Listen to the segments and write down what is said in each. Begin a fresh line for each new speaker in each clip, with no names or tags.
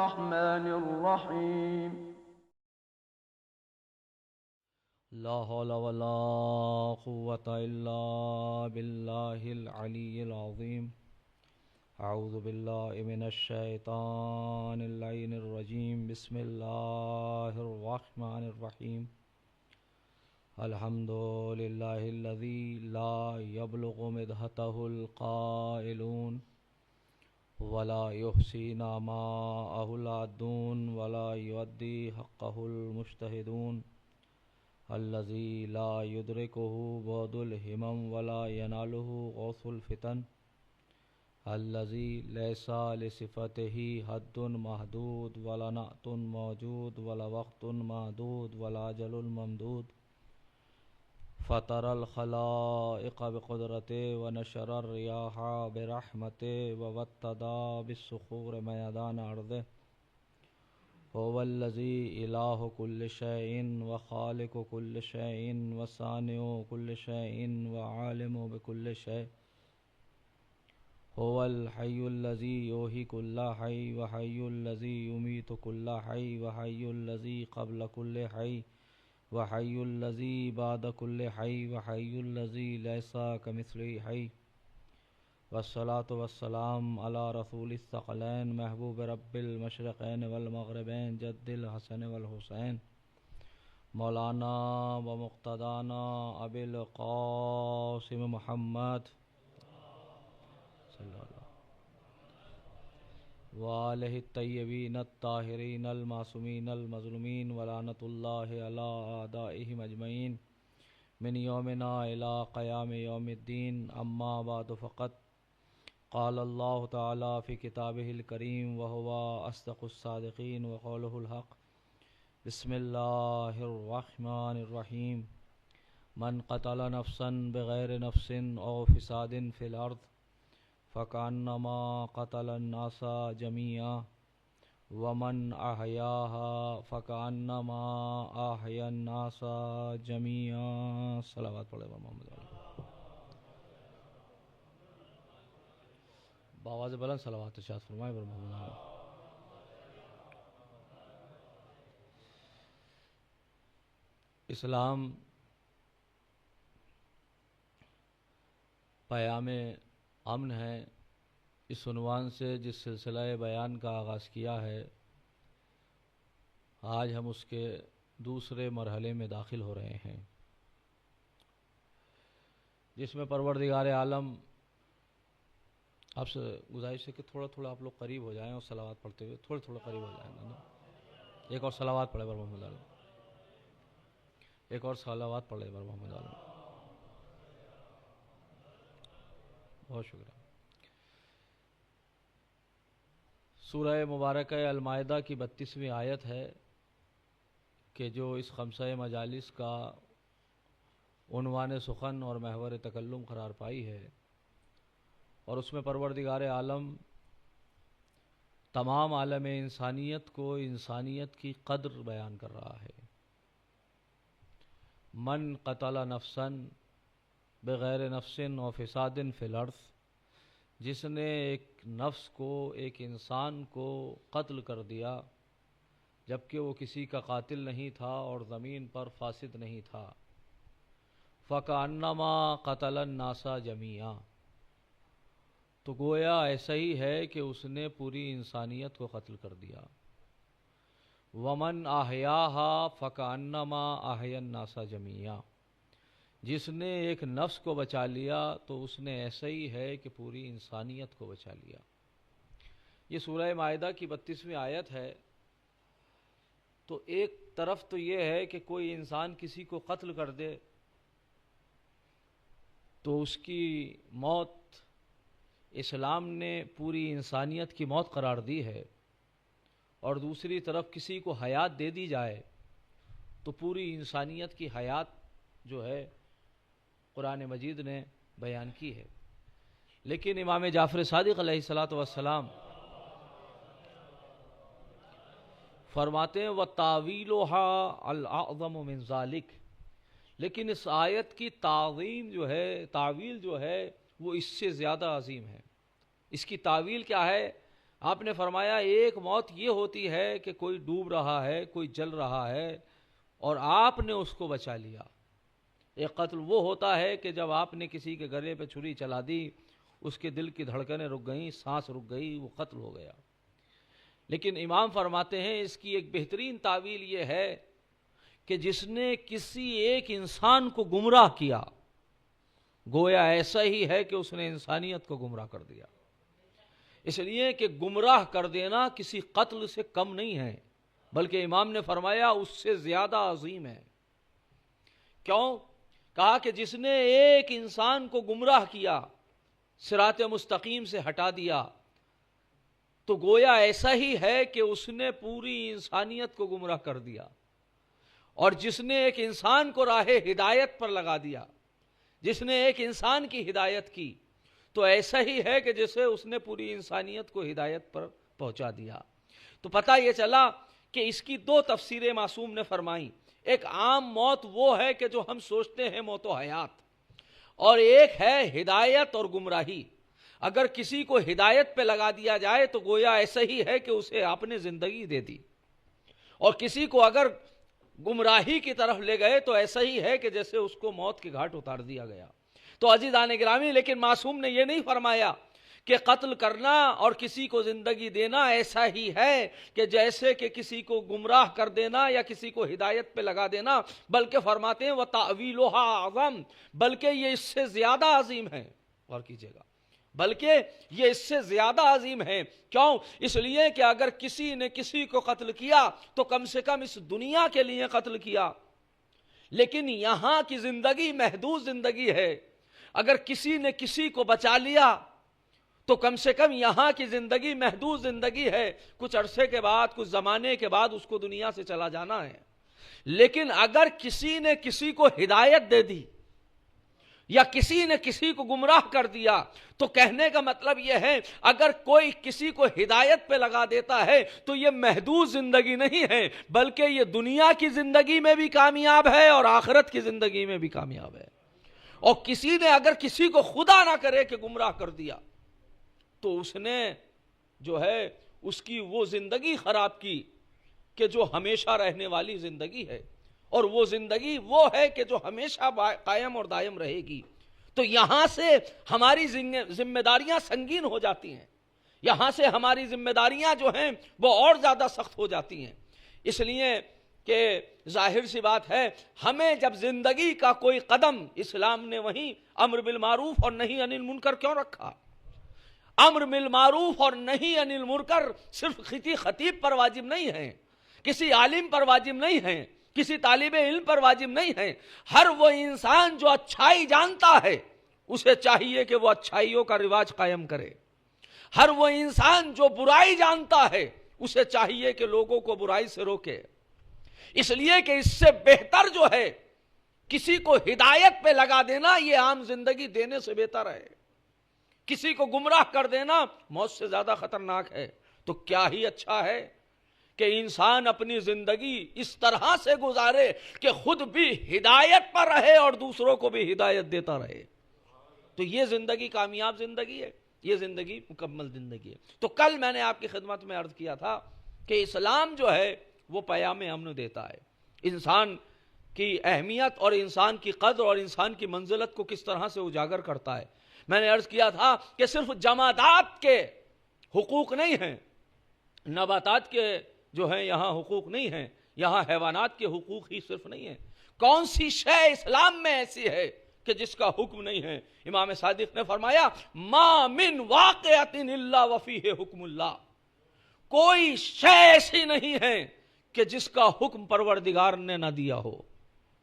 الرحمن الرحيم.
لا حول ولا قوة إلا بالله العلي العظيم. أعوذ بالله من الشيطان اللعين الرجيم. بسم الله الرحمن الرحيم. الحمد لله الذي لا يبلغ مدحته القائلون ولا يحصي نعماءه العادون ولا يؤدي حقه المجتهدون الذي لا يدركه بعد الهمم ولا يناله غوث الفتن الذي ليس لصفته حد محدود ولا نعت موجود ولا وقت معدود ولا أجل ممدود فطر الخلائق بقدرته ونشر الرياح برحمته ووتدا بالصخور ميدان أرضه هو الذي إله كل شيء وخالق كل شيء وصانع كل شيء وعالم بكل شيء هو الحي الذي يحيي كل حي وحي الذي يميت كل حي وحي الذي قبل كل حي وحي الذي بعد كل حي وحي الذي ليس كمثله حي والصلاة والسلام على رسول الثقلين محبوب رب المشرقين والمغربين جد الحسن والحسين مولانا ومقتدانا أبي القاسم محمد صلی اللہ علیہ وآلہ الطیبین الطاہرین المعصومین المظلومین ولعنۃ اللہ علی اعدائہم اجمعین من یومنا الی قیام یوم الدین. اما بعد فقط قال اللہ تعالی فی کتابہ الکریم وہو اصدق الصادقین وقولہ الحق. بسم اللہ الرحمن الرحیم. من قتل نفسا بغیر نفس او فساد فی الارض فکأنما قتل الناس جميعا ومن احیاها فکأنما احیا الناس جميعا. صلوات پڑھے محمد علیہ بآواز بلند صلوات ارشاد فرمائے بر محمد علیہ. اسلام پیام امن ہے. اس عنوان سے جس سلسلہ بیان کا آغاز کیا ہے آج ہم اس کے دوسرے مرحلے میں داخل ہو رہے ہیں جس میں پروردگار عالم آپ سے گزارش ہے کہ تھوڑا تھوڑا آپ لوگ قریب ہو جائیں اور صلوات پڑھتے ہوئے تھوڑے تھوڑے قریب ہو جائیں. ایک اور صلوات پڑھے بر محمد علیہ. ایک اور صلوات پڑھے بر محمد علیہ. بہت شکریہ. سورہ مبارکہ المائدہ کی 32ویں آیت ہے کہ جو اس خمسہ مجالس کا عنوان سخن اور محور تکلم قرار پائی ہے اور اس میں پروردگار عالم تمام عالم انسانیت کو انسانیت کی قدر بیان کر رہا ہے. من قتل نفسا بغیر نفس و فساد فی الارض، جس نے ایک نفس کو ایک انسان کو قتل کر دیا جبکہ وہ کسی کا قاتل نہیں تھا اور زمین پر فاسد نہیں تھا. فکأنما قتل الناس جميعا، تو گویا ایسا ہی ہے کہ اس نے پوری انسانیت کو قتل کر دیا. ومن احیاها فکأنما احیا الناس جميعا، جس نے ایک نفس کو بچا لیا تو اس نے ایسا ہی ہے کہ پوری انسانیت کو بچا لیا. یہ سورہ مائدہ کی 32ویں آیت ہے. تو ایک طرف تو یہ ہے کہ کوئی انسان کسی کو قتل کر دے تو اس کی موت اسلام نے پوری انسانیت کی موت قرار دی ہے، اور دوسری طرف کسی کو حیات دے دی جائے تو پوری انسانیت کی حیات جو ہے قرآن مجید نے بیان کی ہے. لیکن امام جعفر صادق علیہ الصلاۃ والسلام فرماتے ہیں وَتَعْوِيلُهَا الْأَعْظَمُ مِنْ ذَلِكَ، لیکن اس آیت کی تعظیم جو ہے، تعویل جو ہے وہ اس سے زیادہ عظیم ہے. اس کی تعویل کیا ہے؟ آپ نے فرمایا ایک موت یہ ہوتی ہے کہ کوئی ڈوب رہا ہے، کوئی جل رہا ہے اور آپ نے اس کو بچا لیا۔ ایک قتل وہ ہوتا ہے کہ جب آپ نے کسی کے گلے پہ چھری چلا دی، اس کے دل کی دھڑکنیں رک گئیں، سانس رک گئی، وہ قتل ہو گیا۔ لیکن امام فرماتے ہیں اس کی ایک بہترین تعویل یہ ہے کہ جس نے کسی ایک انسان کو گمراہ کیا، گویا ایسا ہی ہے کہ اس نے انسانیت کو گمراہ کر دیا۔ اس لیے کہ گمراہ کر دینا کسی قتل سے کم نہیں ہے، بلکہ امام نے فرمایا اس سے زیادہ عظیم ہے۔ کیوں؟ کہا کہ جس نے ایک انسان کو گمراہ کیا، صراط مستقیم سے ہٹا دیا، تو گویا ایسا ہی ہے کہ اس نے پوری انسانیت کو گمراہ کر دیا۔ اور جس نے ایک انسان کو راہ ہدایت پر لگا دیا، جس نے ایک انسان کی ہدایت کی، تو ایسا ہی ہے کہ جیسے اس نے پوری انسانیت کو ہدایت پر پہنچا دیا۔ تو پتہ یہ چلا کہ اس کی دو تفسیریں معصوم نے فرمائیں۔ ایک عام موت وہ ہے کہ جو ہم سوچتے ہیں موت و حیات، اور ایک ہے ہدایت اور گمراہی۔ اگر کسی کو ہدایت پہ لگا دیا جائے تو گویا ایسا ہی ہے کہ اسے آپ نے زندگی دے دی، اور کسی کو اگر گمراہی کی طرف لے گئے تو ایسا ہی ہے کہ جیسے اس کو موت کے گھاٹ اتار دیا گیا۔ تو عزیزان گرامی، لیکن معصوم نے یہ نہیں فرمایا کہ قتل کرنا اور کسی کو زندگی دینا ایسا ہی ہے کہ جیسے کہ کسی کو گمراہ کر دینا یا کسی کو ہدایت پہ لگا دینا، بلکہ فرماتے ہیں وَتَعْوِيلُهَا أَعْظَمُ، بلکہ یہ اس سے زیادہ عظیم ہے۔ غور کیجئے گا، بلکہ یہ اس سے زیادہ عظیم ہے۔ کیوں؟ اس لیے کہ اگر کسی نے کسی کو قتل کیا تو کم سے کم اس دنیا کے لیے قتل کیا، لیکن یہاں کی زندگی محدود زندگی ہے۔ اگر کسی نے کسی کو بچا لیا تو کم سے کم یہاں کی زندگی محدود زندگی ہے، کچھ عرصے کے بعد، کچھ زمانے کے بعد اس کو دنیا سے چلا جانا ہے۔ لیکن اگر کسی نے کسی کو ہدایت دے دی یا کسی نے کسی کو گمراہ کر دیا، تو کہنے کا مطلب یہ ہے اگر کوئی کسی کو ہدایت پہ لگا دیتا ہے تو یہ محدود زندگی نہیں ہے، بلکہ یہ دنیا کی زندگی میں بھی کامیاب ہے اور آخرت کی زندگی میں بھی کامیاب ہے۔ اور کسی نے اگر کسی کو خدا نہ کرے کہ گمراہ کر دیا تو اس نے جو ہے اس کی وہ زندگی خراب کی کہ جو ہمیشہ رہنے والی زندگی ہے، اور وہ زندگی وہ ہے کہ جو ہمیشہ قائم اور دائم رہے گی۔ تو یہاں سے ہماری ذمہ داریاں سنگین ہو جاتی ہیں، یہاں سے ہماری ذمہ داریاں جو ہیں وہ اور زیادہ سخت ہو جاتی ہیں۔ اس لیے کہ ظاہر سی بات ہے، ہمیں جب زندگی کا کوئی قدم، اسلام نے وہیں امر بالمعروف اور نہی عن المنکر کیوں رکھا؟ امر بالمعروف اور نہی عن المنکر صرف کسی خطیب پر واجب نہیں ہے، کسی عالم پر واجب نہیں ہے، کسی طالب علم پر واجب نہیں ہے۔ ہر وہ انسان جو اچھائی جانتا ہے اسے چاہیے کہ وہ اچھائیوں کا رواج قائم کرے۔ ہر وہ انسان جو برائی جانتا ہے اسے چاہیے کہ لوگوں کو برائی سے روکے۔ اس لیے کہ اس سے بہتر جو ہے کسی کو ہدایت پہ لگا دینا، یہ عام زندگی دینے سے بہتر ہے۔ کسی کو گمراہ کر دینا موت سے زیادہ خطرناک ہے۔ تو کیا ہی اچھا ہے کہ انسان اپنی زندگی اس طرح سے گزارے کہ خود بھی ہدایت پر رہے اور دوسروں کو بھی ہدایت دیتا رہے۔ تو یہ زندگی کامیاب زندگی ہے، یہ زندگی مکمل زندگی ہے۔ تو کل میں نے آپ کی خدمت میں عرض کیا تھا کہ اسلام جو ہے وہ پیام امن دیتا ہے، انسان کی اہمیت اور انسان کی قدر اور انسان کی منزلت کو کس طرح سے اجاگر کرتا ہے۔ میں نے عرض کیا تھا کہ صرف جمادات کے حقوق نہیں ہیں، نباتات کے جو ہیں یہاں حقوق نہیں ہیں، یہاں حیوانات کے حقوق ہی صرف نہیں ہیں۔ کون سی شے اسلام میں ایسی ہے کہ جس کا حکم نہیں ہے؟ امام صادق نے فرمایا ما من واقعۃ الا وفیہ حکم اللہ، کوئی شے ایسی نہیں ہے کہ جس کا حکم پروردگار نے نہ دیا ہو۔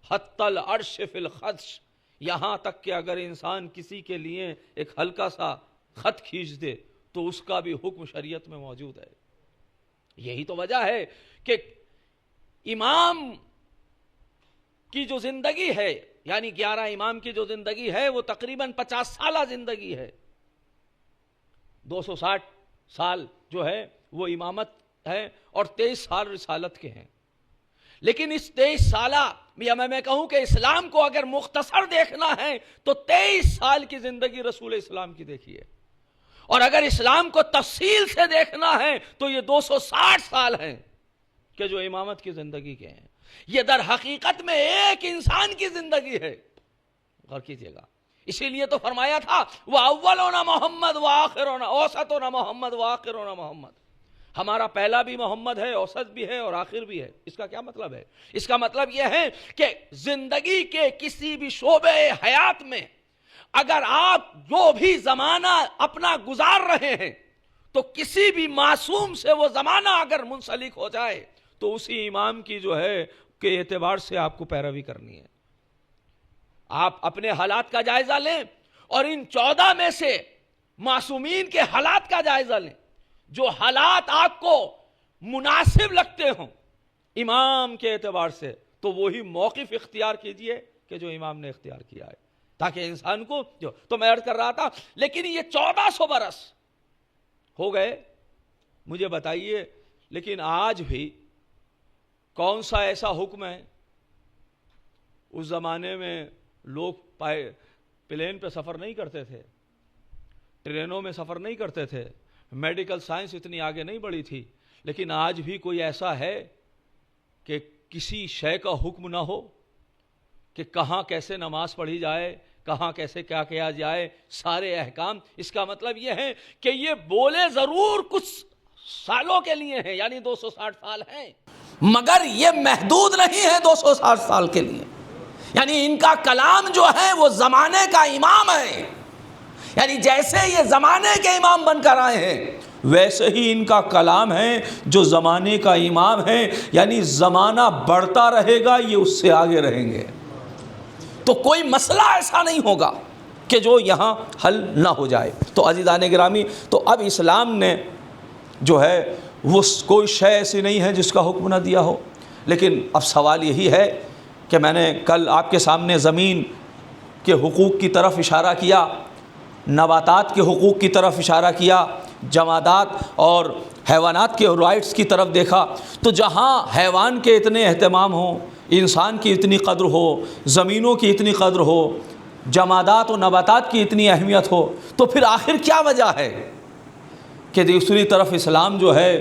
حتی العرش فی الخدش، یہاں تک کہ اگر انسان کسی کے لیے ایک ہلکا سا خط کھینچ دے تو اس کا بھی حکم شریعت میں موجود ہے۔ یہی تو وجہ ہے کہ امام کی جو زندگی ہے، یعنی 11 امام کی جو زندگی ہے وہ تقریباً 50 سالہ زندگی ہے۔ 260 سال جو ہے وہ امامت ہے اور 23 سال رسالت کے ہیں۔ لیکن اس 23 سالہ یا میں کہوں کہ اسلام کو اگر مختصر دیکھنا ہے تو 23 سال کی زندگی رسول اسلام کی دیکھیے، اور اگر اسلام کو تفصیل سے دیکھنا ہے تو یہ 260 سال ہیں کہ جو امامت کی زندگی کے ہیں. یہ در حقیقت میں ایک انسان کی زندگی ہے. غور کیجئے گا. اسی لیے تو فرمایا تھا وَأَوَّلُنَا محمد وَآخِرُنَا اوسطُنَا محمد وَآخِرُنَا محمد. ہمارا پہلا بھی محمد ہے، اوسط بھی ہے اور آخر بھی ہے. اس کا کیا مطلب ہے؟ اس کا مطلب یہ ہے کہ زندگی کے کسی بھی شعبے حیات میں اگر آپ جو بھی زمانہ اپنا گزار رہے ہیں تو کسی بھی معصوم سے وہ زمانہ اگر منسلک ہو جائے تو اسی امام کی جو ہے کہ اعتبار سے آپ کو پیروی کرنی ہے. آپ اپنے حالات کا جائزہ لیں اور ان 14 میں سے معصومین کے حالات کا جائزہ لیں. جو حالات آپ کو مناسب لگتے ہوں امام کے اعتبار سے تو وہی موقف اختیار کیجئے کہ جو امام نے اختیار کیا ہے، تاکہ انسان کو جو تو میں عرض کر رہا تھا. لیکن یہ 1400 برس ہو گئے. مجھے بتائیے لیکن آج بھی کون سا ایسا حکم ہے؟ اس زمانے میں لوگ پلین پہ سفر نہیں کرتے تھے، ٹرینوں میں سفر نہیں کرتے تھے، میڈیکل سائنس اتنی آگے نہیں بڑھی تھی. لیکن آج بھی کوئی ایسا ہے کہ کسی شے کا حکم نہ ہو کہ کہاں کیسے نماز پڑھی جائے، کہاں کیسے کیا کیا جائے، سارے احکام. اس کا مطلب یہ ہے کہ یہ بولے ضرور کچھ سالوں کے لیے ہیں، یعنی 260 سال ہیں، مگر یہ محدود نہیں ہے 260 سال کے لیے. یعنی ان کا کلام جو ہے وہ زمانے کا امام ہے. یعنی جیسے یہ زمانے کے امام بن کر آئے ہیں ویسے ہی ان کا کلام ہے جو زمانے کا امام ہے. یعنی زمانہ بڑھتا رہے گا، یہ اس سے آگے رہیں گے. تو کوئی مسئلہ ایسا نہیں ہوگا کہ جو یہاں حل نہ ہو جائے. تو عزیزان گرامی، تو اب اسلام نے جو ہے وہ کوئی شے ایسی نہیں ہے جس کا حکم نہ دیا ہو. لیکن اب سوال یہی ہے کہ میں نے کل آپ کے سامنے زمین کے حقوق کی طرف اشارہ کیا، نباتات کے حقوق کی طرف اشارہ کیا، جمادات اور حیوانات کے رائٹس کی طرف دیکھا. تو جہاں حیوان کے اتنے اہتمام ہوں، انسان کی اتنی قدر ہو، زمینوں کی اتنی قدر ہو، جمادات و نباتات کی اتنی اہمیت ہو، تو پھر آخر کیا وجہ ہے کہ دوسری طرف اسلام جو ہے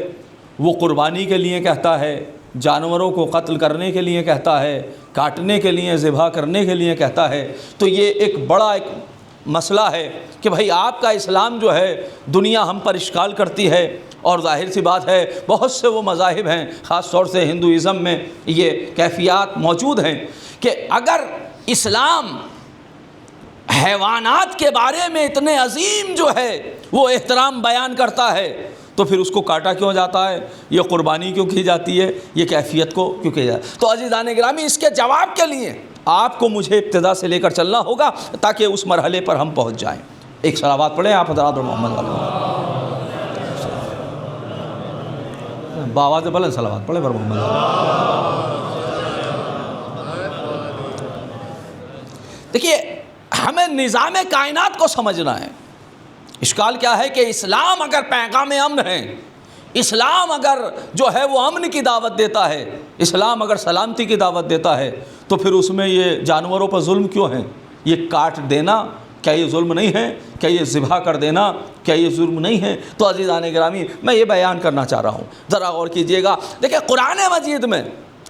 وہ قربانی کے لیے کہتا ہے، جانوروں کو قتل کرنے کے لیے کہتا ہے، کاٹنے کے لیے، ذبح کرنے کے لیے کہتا ہے. تو یہ ایک بڑا ایک مسئلہ ہے کہ بھائی آپ کا اسلام جو ہے دنیا ہم پر اشکال کرتی ہے. اور ظاہر سی بات ہے بہت سے وہ مذاہب ہیں، خاص طور سے ہندوازم میں یہ کیفیات موجود ہیں کہ اگر اسلام حیوانات کے بارے میں اتنے عظیم جو ہے وہ احترام بیان کرتا ہے تو پھر اس کو کاٹا کیوں جاتا ہے، یہ قربانی کیوں کی جاتی ہے، یہ کیفیت کو کیوں کیا جاتا ہے؟ تو عزیزان گرامی، اس کے جواب کے لیے آپ کو مجھے ابتدا سے لے کر چلنا ہوگا تاکہ اس مرحلے پر ہم پہنچ جائیں. ایک صلوات پڑھیں آپ حضرات اور محمد علیہ باواز بلند صلوات پڑھیں پر محمد علیہ. دیکھیے ہمیں نظام کائنات کو سمجھنا ہے. اشکال کیا ہے کہ اسلام اگر پیغام امن ہے، اسلام اگر جو ہے وہ امن کی دعوت دیتا ہے، اسلام اگر سلامتی کی دعوت دیتا ہے تو پھر اس میں یہ جانوروں پر ظلم کیوں ہیں؟ یہ کاٹ دینا کیا یہ ظلم نہیں ہے؟ کیا یہ ذبح کر دینا کیا یہ ظلم نہیں ہے؟ تو عزیزان گرامی، میں یہ بیان کرنا چاہ رہا ہوں، ذرا غور کیجئے گا. دیکھیں قرآن مجید میں،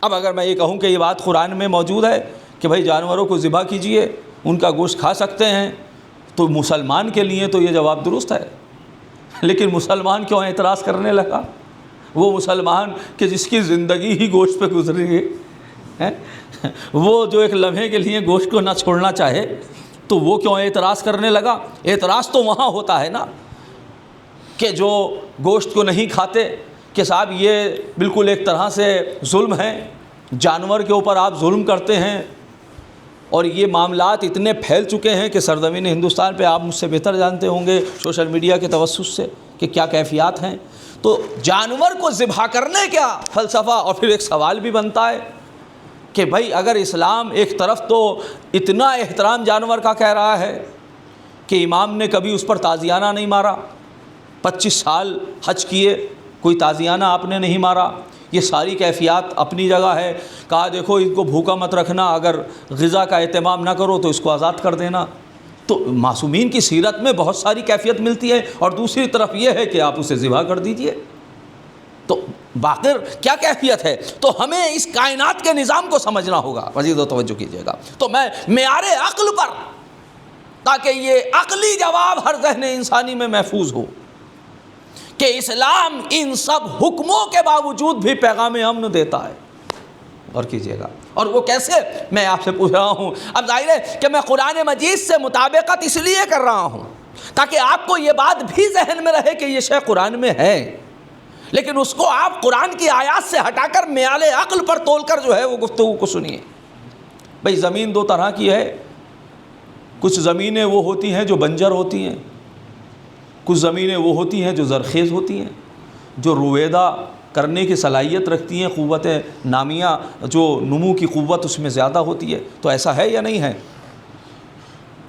اب اگر میں یہ کہوں کہ یہ بات قرآن میں موجود ہے کہ بھائی جانوروں کو ذبح کیجئے، ان کا گوشت کھا سکتے ہیں، تو مسلمان کے لیے تو یہ جواب درست ہے. لیکن مسلمان کیوں اعتراض کرنے لگا؟ وہ مسلمان کہ جس کی زندگی ہی گوشت پہ گزری ہے، وہ جو ایک لمحے کے لیے گوشت کو نہ چھوڑنا چاہے تو وہ کیوں اعتراض کرنے لگا؟ اعتراض تو وہاں ہوتا ہے نا کہ جو گوشت کو نہیں کھاتے کہ صاحب یہ بالکل ایک طرح سے ظلم ہے، جانور کے اوپر آپ ظلم کرتے ہیں. اور یہ معاملات اتنے پھیل چکے ہیں کہ سرزمین ہندوستان پہ آپ مجھ سے بہتر جانتے ہوں گے سوشل میڈیا کے توسط سے کہ کیا کیفیات ہیں. تو جانور کو ذبح کرنے کا فلسفہ، اور پھر ایک سوال بھی بنتا ہے کہ بھائی اگر اسلام ایک طرف تو اتنا احترام جانور کا کہہ رہا ہے کہ امام نے کبھی اس پر تازیانہ نہیں مارا، 25 سال حج کیے کوئی تازیانہ آپ نے نہیں مارا، یہ ساری کیفیات اپنی جگہ ہے. کہا دیکھو ان کو بھوکا مت رکھنا، اگر غذا کا اہتمام نہ کرو تو اس کو آزاد کر دینا.
تو معصومین کی سیرت میں بہت ساری کیفیت ملتی ہے، اور دوسری طرف یہ ہے کہ آپ اسے ذبح کر دیجئے، تو باقر کیا کیفیت ہے؟ تو ہمیں اس کائنات کے نظام کو سمجھنا ہوگا، مزید و توجہ کیجیے گا۔ تو میں معیار عقل پر، تاکہ یہ عقلی جواب ہر ذہن انسانی میں محفوظ ہو کہ اسلام ان سب حکموں کے باوجود بھی پیغام امن دیتا ہے، اور کیجیے گا۔ اور وہ کیسے، میں آپ سے پوچھ رہا ہوں۔ اب ظاہر ہے کہ میں قرآن مجید سے مطابقت اس لیے کر رہا ہوں تاکہ آپ کو یہ بات بھی ذہن میں رہے کہ یہ شے قرآن میں ہے، لیکن اس کو آپ قرآن کی آیات سے ہٹا کر معیار عقل پر تول کر جو ہے وہ گفتگو کو سنیے۔ بھئی زمین دو طرح کی ہے، کچھ زمینیں وہ ہوتی ہیں جو بنجر ہوتی ہیں، کچھ زمینیں وہ ہوتی ہیں جو زرخیز ہوتی ہیں، جو رویدہ کرنے کی صلاحیت رکھتی ہیں، قوت نامیہ جو نمو کی قوت اس میں زیادہ ہوتی ہے۔ تو ایسا ہے یا نہیں ہے؟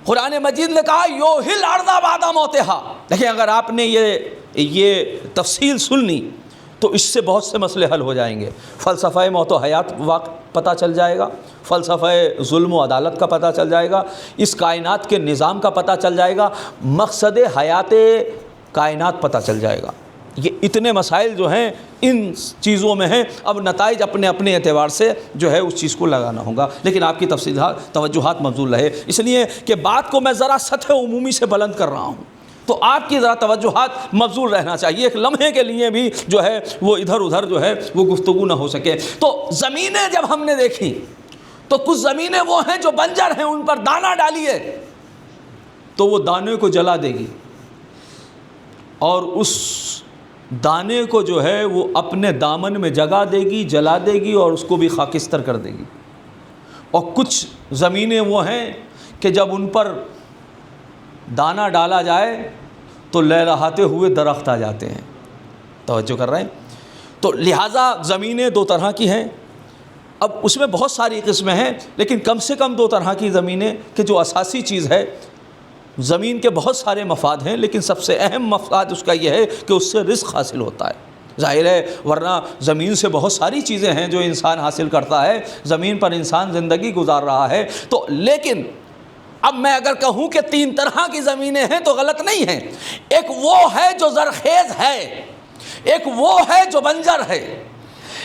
قرآن مجید نے کہا یوحی الارض بعد موتہا۔ دیکھیں اگر آپ نے یہ تفصیل سننی تو اس سے بہت سے مسئلے حل ہو جائیں گے۔ فلسفہ موت و حیات پتہ چل جائے گا، فلسفہ ظلم و عدالت کا پتہ چل جائے گا، اس کائنات کے نظام کا پتہ چل جائے گا، مقصد حیات کائنات پتہ چل جائے گا۔ یہ اتنے مسائل جو ہیں ان چیزوں میں ہیں، اب نتائج اپنے اپنے اعتبار سے جو ہے اس چیز کو لگانا ہوگا، لیکن آپ کی تفصیلات توجہات مبذول رہے، اس لیے کہ بات کو میں ذرا سطح عمومی سے بلند کر رہا ہوں، تو آپ کی ذرا توجہات مبذول رہنا چاہیے، ایک لمحے کے لیے بھی جو ہے وہ ادھر ادھر جو ہے وہ گفتگو نہ ہو سکے۔ تو زمینیں جب ہم نے دیکھی تو کچھ زمینیں وہ ہیں جو بنجر ہیں، ان پر دانہ ڈالیے تو وہ دانے کو جلا دے گی، اور اس دانے کو جو ہے وہ اپنے دامن میں جگا دے گی، جلا دے گی، اور اس کو بھی خاکستر کر دے گی۔ اور کچھ زمینیں وہ ہیں کہ جب ان پر دانہ ڈالا جائے تو لہراتے ہوئے درخت آ جاتے ہیں۔ توجہ کر رہے ہیں؟ تو لہٰذا زمینیں دو طرح کی ہیں، اب اس میں بہت ساری قسمیں ہیں، لیکن کم سے کم دو طرح کی زمینیں کہ جو اساسی چیز ہے، زمین کے بہت سارے مفاد ہیں لیکن سب سے اہم مفاد اس کا یہ ہے کہ اس سے رزق حاصل ہوتا ہے۔ ظاہر ہے ورنہ زمین سے بہت ساری چیزیں ہیں جو انسان حاصل کرتا ہے، زمین پر انسان زندگی گزار رہا ہے، تو لیکن اب میں اگر کہوں کہ تین طرح کی زمینیں ہیں تو غلط نہیں ہیں۔ ایک وہ ہے جو زرخیز ہے، ایک وہ ہے جو بنجر ہے،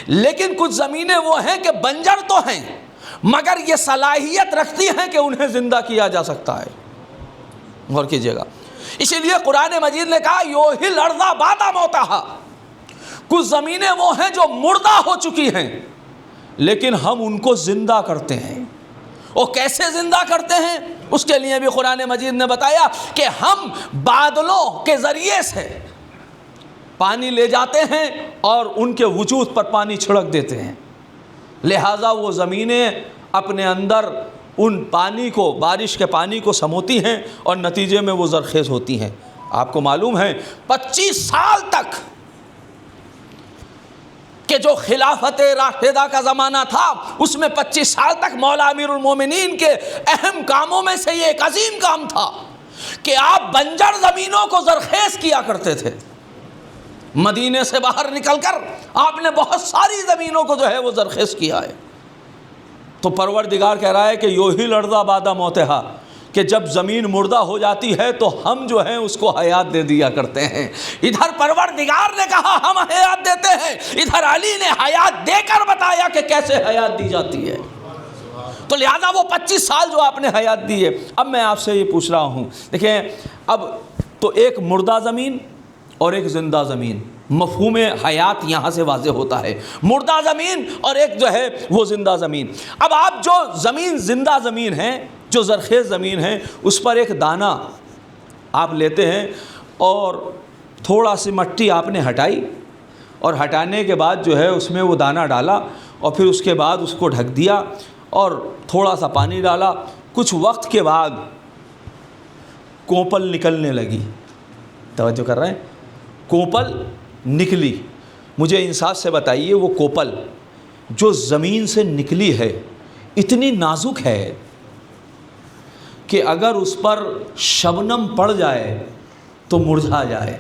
لیکن کچھ زمینیں وہ ہیں کہ بنجر تو ہیں مگر یہ صلاحیت رکھتی ہیں کہ انہیں زندہ کیا جا سکتا ہے۔ غور کیجیے گا، اسی لیے قرآن مجید نے کہا یوحی الارض بعد موتہا۔ کچھ زمینیں وہ ہیں جو مردہ ہو چکی ہیں لیکن ہم ان کو زندہ کرتے ہیں۔ وہ کیسے زندہ کرتے ہیں؟ اس کے لیے بھی قرآن مجید نے بتایا کہ ہم بادلوں کے ذریعے سے پانی لے جاتے ہیں اور ان کے وجود پر پانی چھڑک دیتے ہیں، لہٰذا وہ زمینیں اپنے اندر ان پانی کو، بارش کے پانی کو سموتی ہیں اور نتیجے میں وہ زرخیز ہوتی ہیں۔ آپ کو معلوم ہے 25 سال تک کہ جو خلافت راشدہ کا زمانہ تھا اس میں 25 سال تک مولا امیر المومنین کے اہم کاموں میں سے یہ ایک عظیم کام تھا کہ آپ بنجر زمینوں کو زرخیز کیا کرتے تھے۔ مدینے سے باہر نکل کر آپ نے بہت ساری زمینوں کو جو ہے وہ زرخیز کیا ہے۔ تو پروردگار کہہ رہا ہے کہ یوحی الارض بعد موتہا، کہ جب زمین مردہ ہو جاتی ہے تو ہم جو ہیں اس کو حیات دے دیا کرتے ہیں۔ ادھر پروردگار نے کہا ہم حیات دیتے ہیں، ادھر علی نے حیات دے کر بتایا کہ کیسے حیات دی جاتی ہے۔ تو لہذا وہ 25 سال جو آپ نے حیات دی ہے، اب میں آپ سے یہ پوچھ رہا ہوں، دیکھیں اب تو ایک مردہ زمین اور ایک زندہ زمین، مفہوم حیات یہاں سے واضح ہوتا ہے، مردہ زمین اور ایک جو ہے وہ زندہ زمین۔ اب آپ جو زمین زندہ زمین ہے، جو زرخیز زمین ہے، اس پر ایک دانہ آپ لیتے ہیں اور تھوڑا سی مٹی آپ نے ہٹائی، اور ہٹانے کے بعد جو ہے اس میں وہ دانہ ڈالا، اور پھر اس کے بعد اس کو ڈھک دیا اور تھوڑا سا پانی ڈالا، کچھ وقت کے بعد کوپل نکلنے لگی۔ توجہ کر رہے ہیں؟ کوپل نکلی۔ مجھے انصاف سے بتائیے وہ کوپل جو زمین سے نکلی ہے اتنی نازک ہے کہ اگر اس پر شبنم پڑ جائے تو مرجھا جائے،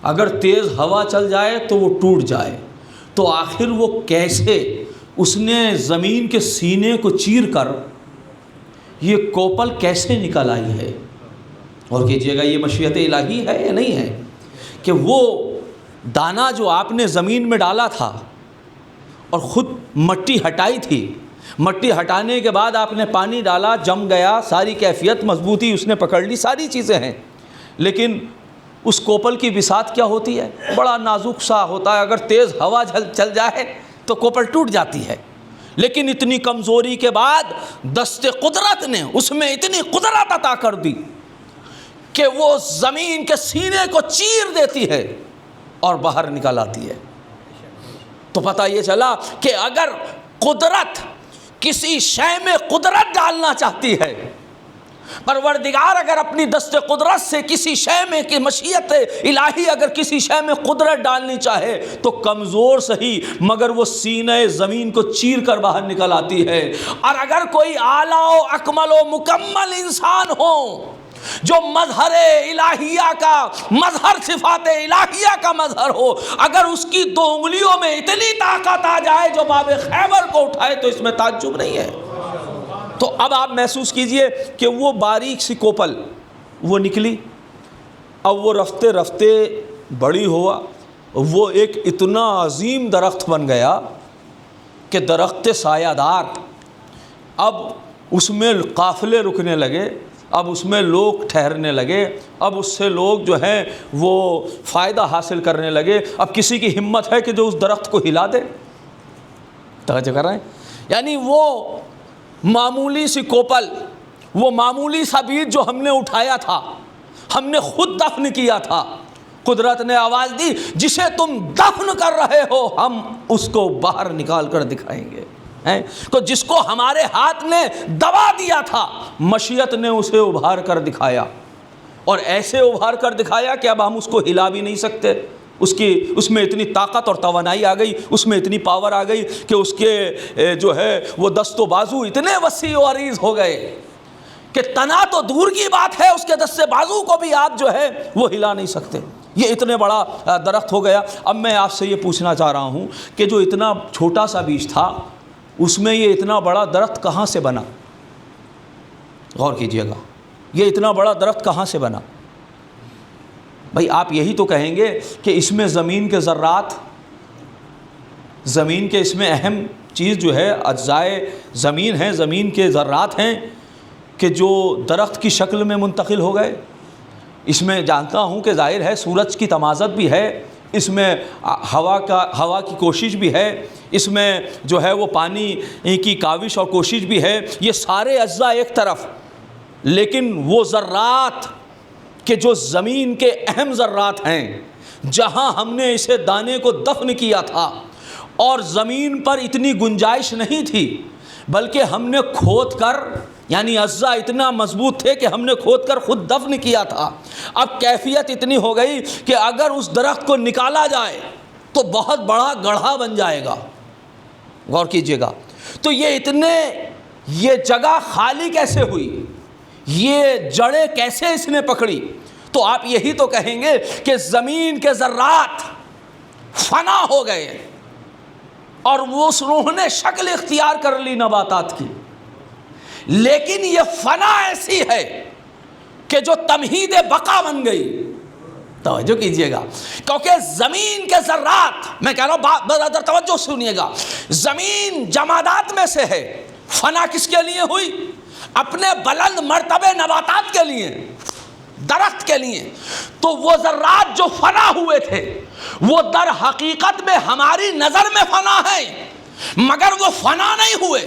اگر تیز ہوا چل جائے تو وہ ٹوٹ جائے، تو آخر وہ کیسے اس نے زمین کے سینے کو چیر کر یہ کوپل کیسے نکل آئی ہے؟ اور کیجیے گا یہ مشیت الہی ہے یا نہیں ہے کہ وہ دانہ جو آپ نے زمین میں ڈالا تھا اور خود مٹی ہٹائی تھی، مٹی ہٹانے کے بعد آپ نے پانی ڈالا، جم گیا، ساری کیفیت مضبوطی اس نے پکڑ لی، ساری چیزیں ہیں، لیکن اس کوپل کی بساط کیا ہوتی ہے؟ بڑا نازک سا ہوتا ہے، اگر تیز ہوا چل جائے تو کوپل ٹوٹ جاتی ہے۔ لیکن اتنی کمزوری کے بعد دست قدرت نے اس میں اتنی قدرت عطا کر دی کہ وہ زمین کے سینے کو چیر دیتی ہے اور باہر نکل آتی ہے۔ تو پتہ یہ چلا کہ اگر قدرت کسی شے میں قدرت ڈالنا چاہتی ہے، پروردگار اگر اپنی دست قدرت سے کسی شے میں کی مشیت الہی اگر کسی شے میں قدرت ڈالنی چاہے تو کمزور سہی مگر وہ سینہ زمین کو چیر کر باہر نکل آتی ہے۔ اور اگر کوئی اعلیٰ و اکمل و مکمل انسان ہو جو مظہر الہیہ کا مظہر صفات الہیہ کا مظہر ہو، اگر اس کی 2 انگلیوں میں اتنی طاقت آ جائے جو باب خیبر کو اٹھائے تو اس میں تعجب نہیں ہے۔ تو اب آپ محسوس کیجئے کہ وہ باریک سی کوپل وہ نکلی، اب وہ رفتے رفتے بڑی ہوا، وہ ایک اتنا عظیم درخت بن گیا کہ درخت سایہ دار، اب اس میں قافلے رکنے لگے، اب اس میں لوگ ٹھہرنے لگے، اب اس سے لوگ جو ہیں وہ فائدہ حاصل کرنے لگے۔ اب کسی کی ہمت ہے کہ جو اس درخت کو ہلا دے؟ توجہ کر رہے ہیں؟ یعنی وہ معمولی سی کوپل، وہ معمولی سا بیج جو ہم نے اٹھایا تھا، ہم نے خود دفن کیا تھا، قدرت نے آواز دی جسے تم دفن کر رہے ہو ہم اس کو باہر نکال کر دکھائیں گے۔ تو جس کو ہمارے ہاتھ نے دبا دیا تھا، مشیت نے اسے ابھار کر دکھایا، اور ایسے ابھار کر دکھایا کہ اب ہم اس کو ہلا بھی نہیں سکتے۔ اس میں اتنی طاقت اور توانائی آ گئی، اس میں اتنی پاور آ گئی کہ اس کے جو ہے وہ دست و بازو اتنے وسیع و عریض ہو گئے کہ تنا تو دور کی بات ہے، اس کے دست بازو کو بھی آپ جو ہے وہ ہلا نہیں سکتے۔ یہ اتنے بڑا درخت ہو گیا۔ اب میں آپ سے یہ پوچھنا چاہ رہا ہوں کہ جو اتنا چھوٹا سا بیج تھا اس میں یہ اتنا بڑا درخت کہاں سے بنا؟ غور کیجئے گا، یہ اتنا بڑا درخت کہاں سے بنا؟ بھائی آپ یہی تو کہیں گے کہ اس میں زمین کے ذرات، زمین کے اس میں اہم چیز جو ہے اجزائے زمین ہیں، زمین کے ذرات ہیں کہ جو درخت کی شکل میں منتقل ہو گئے۔ اس میں جانتا ہوں کہ ظاہر ہے سورج کی تمازت بھی ہے، اس میں ہوا کی کوشش بھی ہے، اس میں جو ہے وہ پانی کی کاوش اور کوشش بھی ہے، یہ سارے اجزاء ایک طرف، لیکن وہ ذرات کہ جو زمین کے اہم ذرات ہیں، جہاں ہم نے اسے دانے کو دفن کیا تھا اور زمین پر اتنی گنجائش نہیں تھی، بلکہ ہم نے کھود کر، یعنی اجزاء اتنا مضبوط تھے کہ ہم نے کھود کر خود دفن کیا تھا۔ اب کیفیت اتنی ہو گئی کہ اگر اس درخت کو نکالا جائے تو بہت بڑا گڑھا بن جائے گا۔ غور کیجئے گا، تو یہ جگہ خالی کیسے ہوئی، یہ جڑیں کیسے اس نے پکڑی؟ تو آپ یہی تو کہیں گے کہ زمین کے ذرات فنا ہو گئے اور انہوں نے شکل اختیار کر لی نباتات کی، لیکن یہ فنا ایسی ہے کہ جو تمہید بقا بن گئی۔ توجہ کیجئے گا، کیونکہ زمین کے ذرات، میں کہہ رہا ہوں برادر توجہ سنیے گا، زمین جمادات میں سے ہے، فنا کس کے لیے ہوئی؟ اپنے بلند مرتبے نباتات کے لیے، درخت کے لیے۔ تو وہ ذرات جو فنا ہوئے تھے وہ در حقیقت میں ہماری نظر میں فنا ہیں، مگر وہ فنا نہیں ہوئے،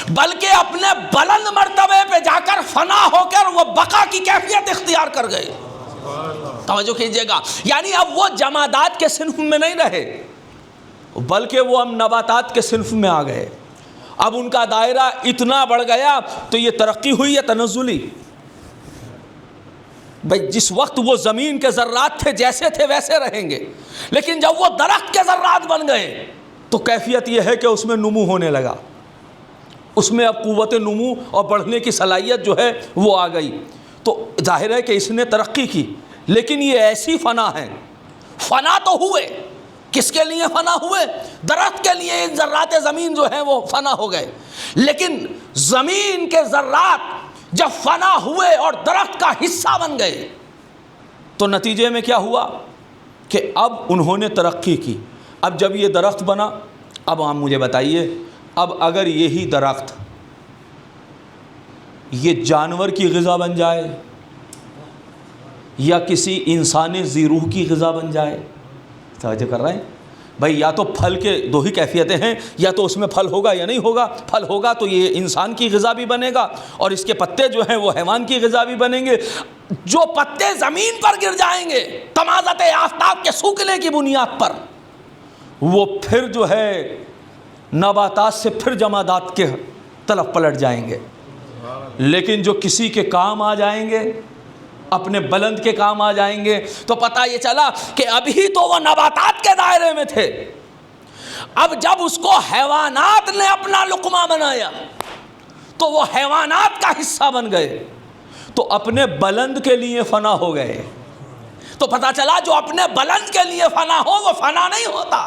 بلکہ اپنے بلند مرتبے پہ جا کر فنا ہو کر وہ بقا کی کیفیت اختیار کر گئے۔ توجہ کیجئے گا، یعنی اب وہ جمادات کے صنف میں نہیں رہے، بلکہ وہ ہم نباتات کے صنف میں آ گئے۔ اب ان کا دائرہ اتنا بڑھ گیا، تو یہ ترقی ہوئی یا تنزلی؟ بھئی جس وقت وہ زمین کے ذرات تھے جیسے تھے ویسے رہیں گے، لیکن جب وہ درخت کے ذرات بن گئے تو کیفیت یہ ہے کہ اس میں نمو ہونے لگا، اس میں اب قوت نمو اور بڑھنے کی صلاحیت جو ہے وہ آ گئی۔ تو ظاہر ہے کہ اس نے ترقی کی، لیکن یہ ایسی فنا ہے، فنا تو ہوئے کس کے لیے فنا ہوئے؟ درخت کے لیے ذرات زمین جو ہیں وہ فنا ہو گئے، لیکن زمین کے ذرات جب فنا ہوئے اور درخت کا حصہ بن گئے تو نتیجے میں کیا ہوا کہ اب انہوں نے ترقی کی۔ اب جب یہ درخت بنا، اب آپ مجھے بتائیے، اب اگر یہی درخت یہ جانور کی غذا بن جائے یا کسی انسان ذی روح کی غذا بن جائے، توجہ کر رہے ہیں بھائی؟ یا تو پھل کے دو ہی کیفیتیں ہیں، یا تو اس میں پھل ہوگا یا نہیں ہوگا۔ پھل ہوگا تو یہ انسان کی غذا بھی بنے گا اور اس کے پتے جو ہیں وہ حیوان کی غذا بھی بنیں گے۔ جو پتے زمین پر گر جائیں گے تمازت آفتاب کے سوکھنے کی بنیاد پر، وہ پھر جو ہے نباتات سے پھر جمادات کے طرف پلٹ جائیں گے۔ لیکن جو کسی کے کام آ جائیں گے، اپنے بلند کے کام آ جائیں گے، تو پتہ یہ چلا کہ ابھی تو وہ نباتات کے دائرے میں تھے، اب جب اس کو حیوانات نے اپنا لقمہ بنایا تو وہ حیوانات کا حصہ بن گئے، تو اپنے بلند کے لیے فنا ہو گئے۔ تو پتہ چلا جو اپنے بلند کے لیے فنا ہو وہ فنا نہیں ہوتا،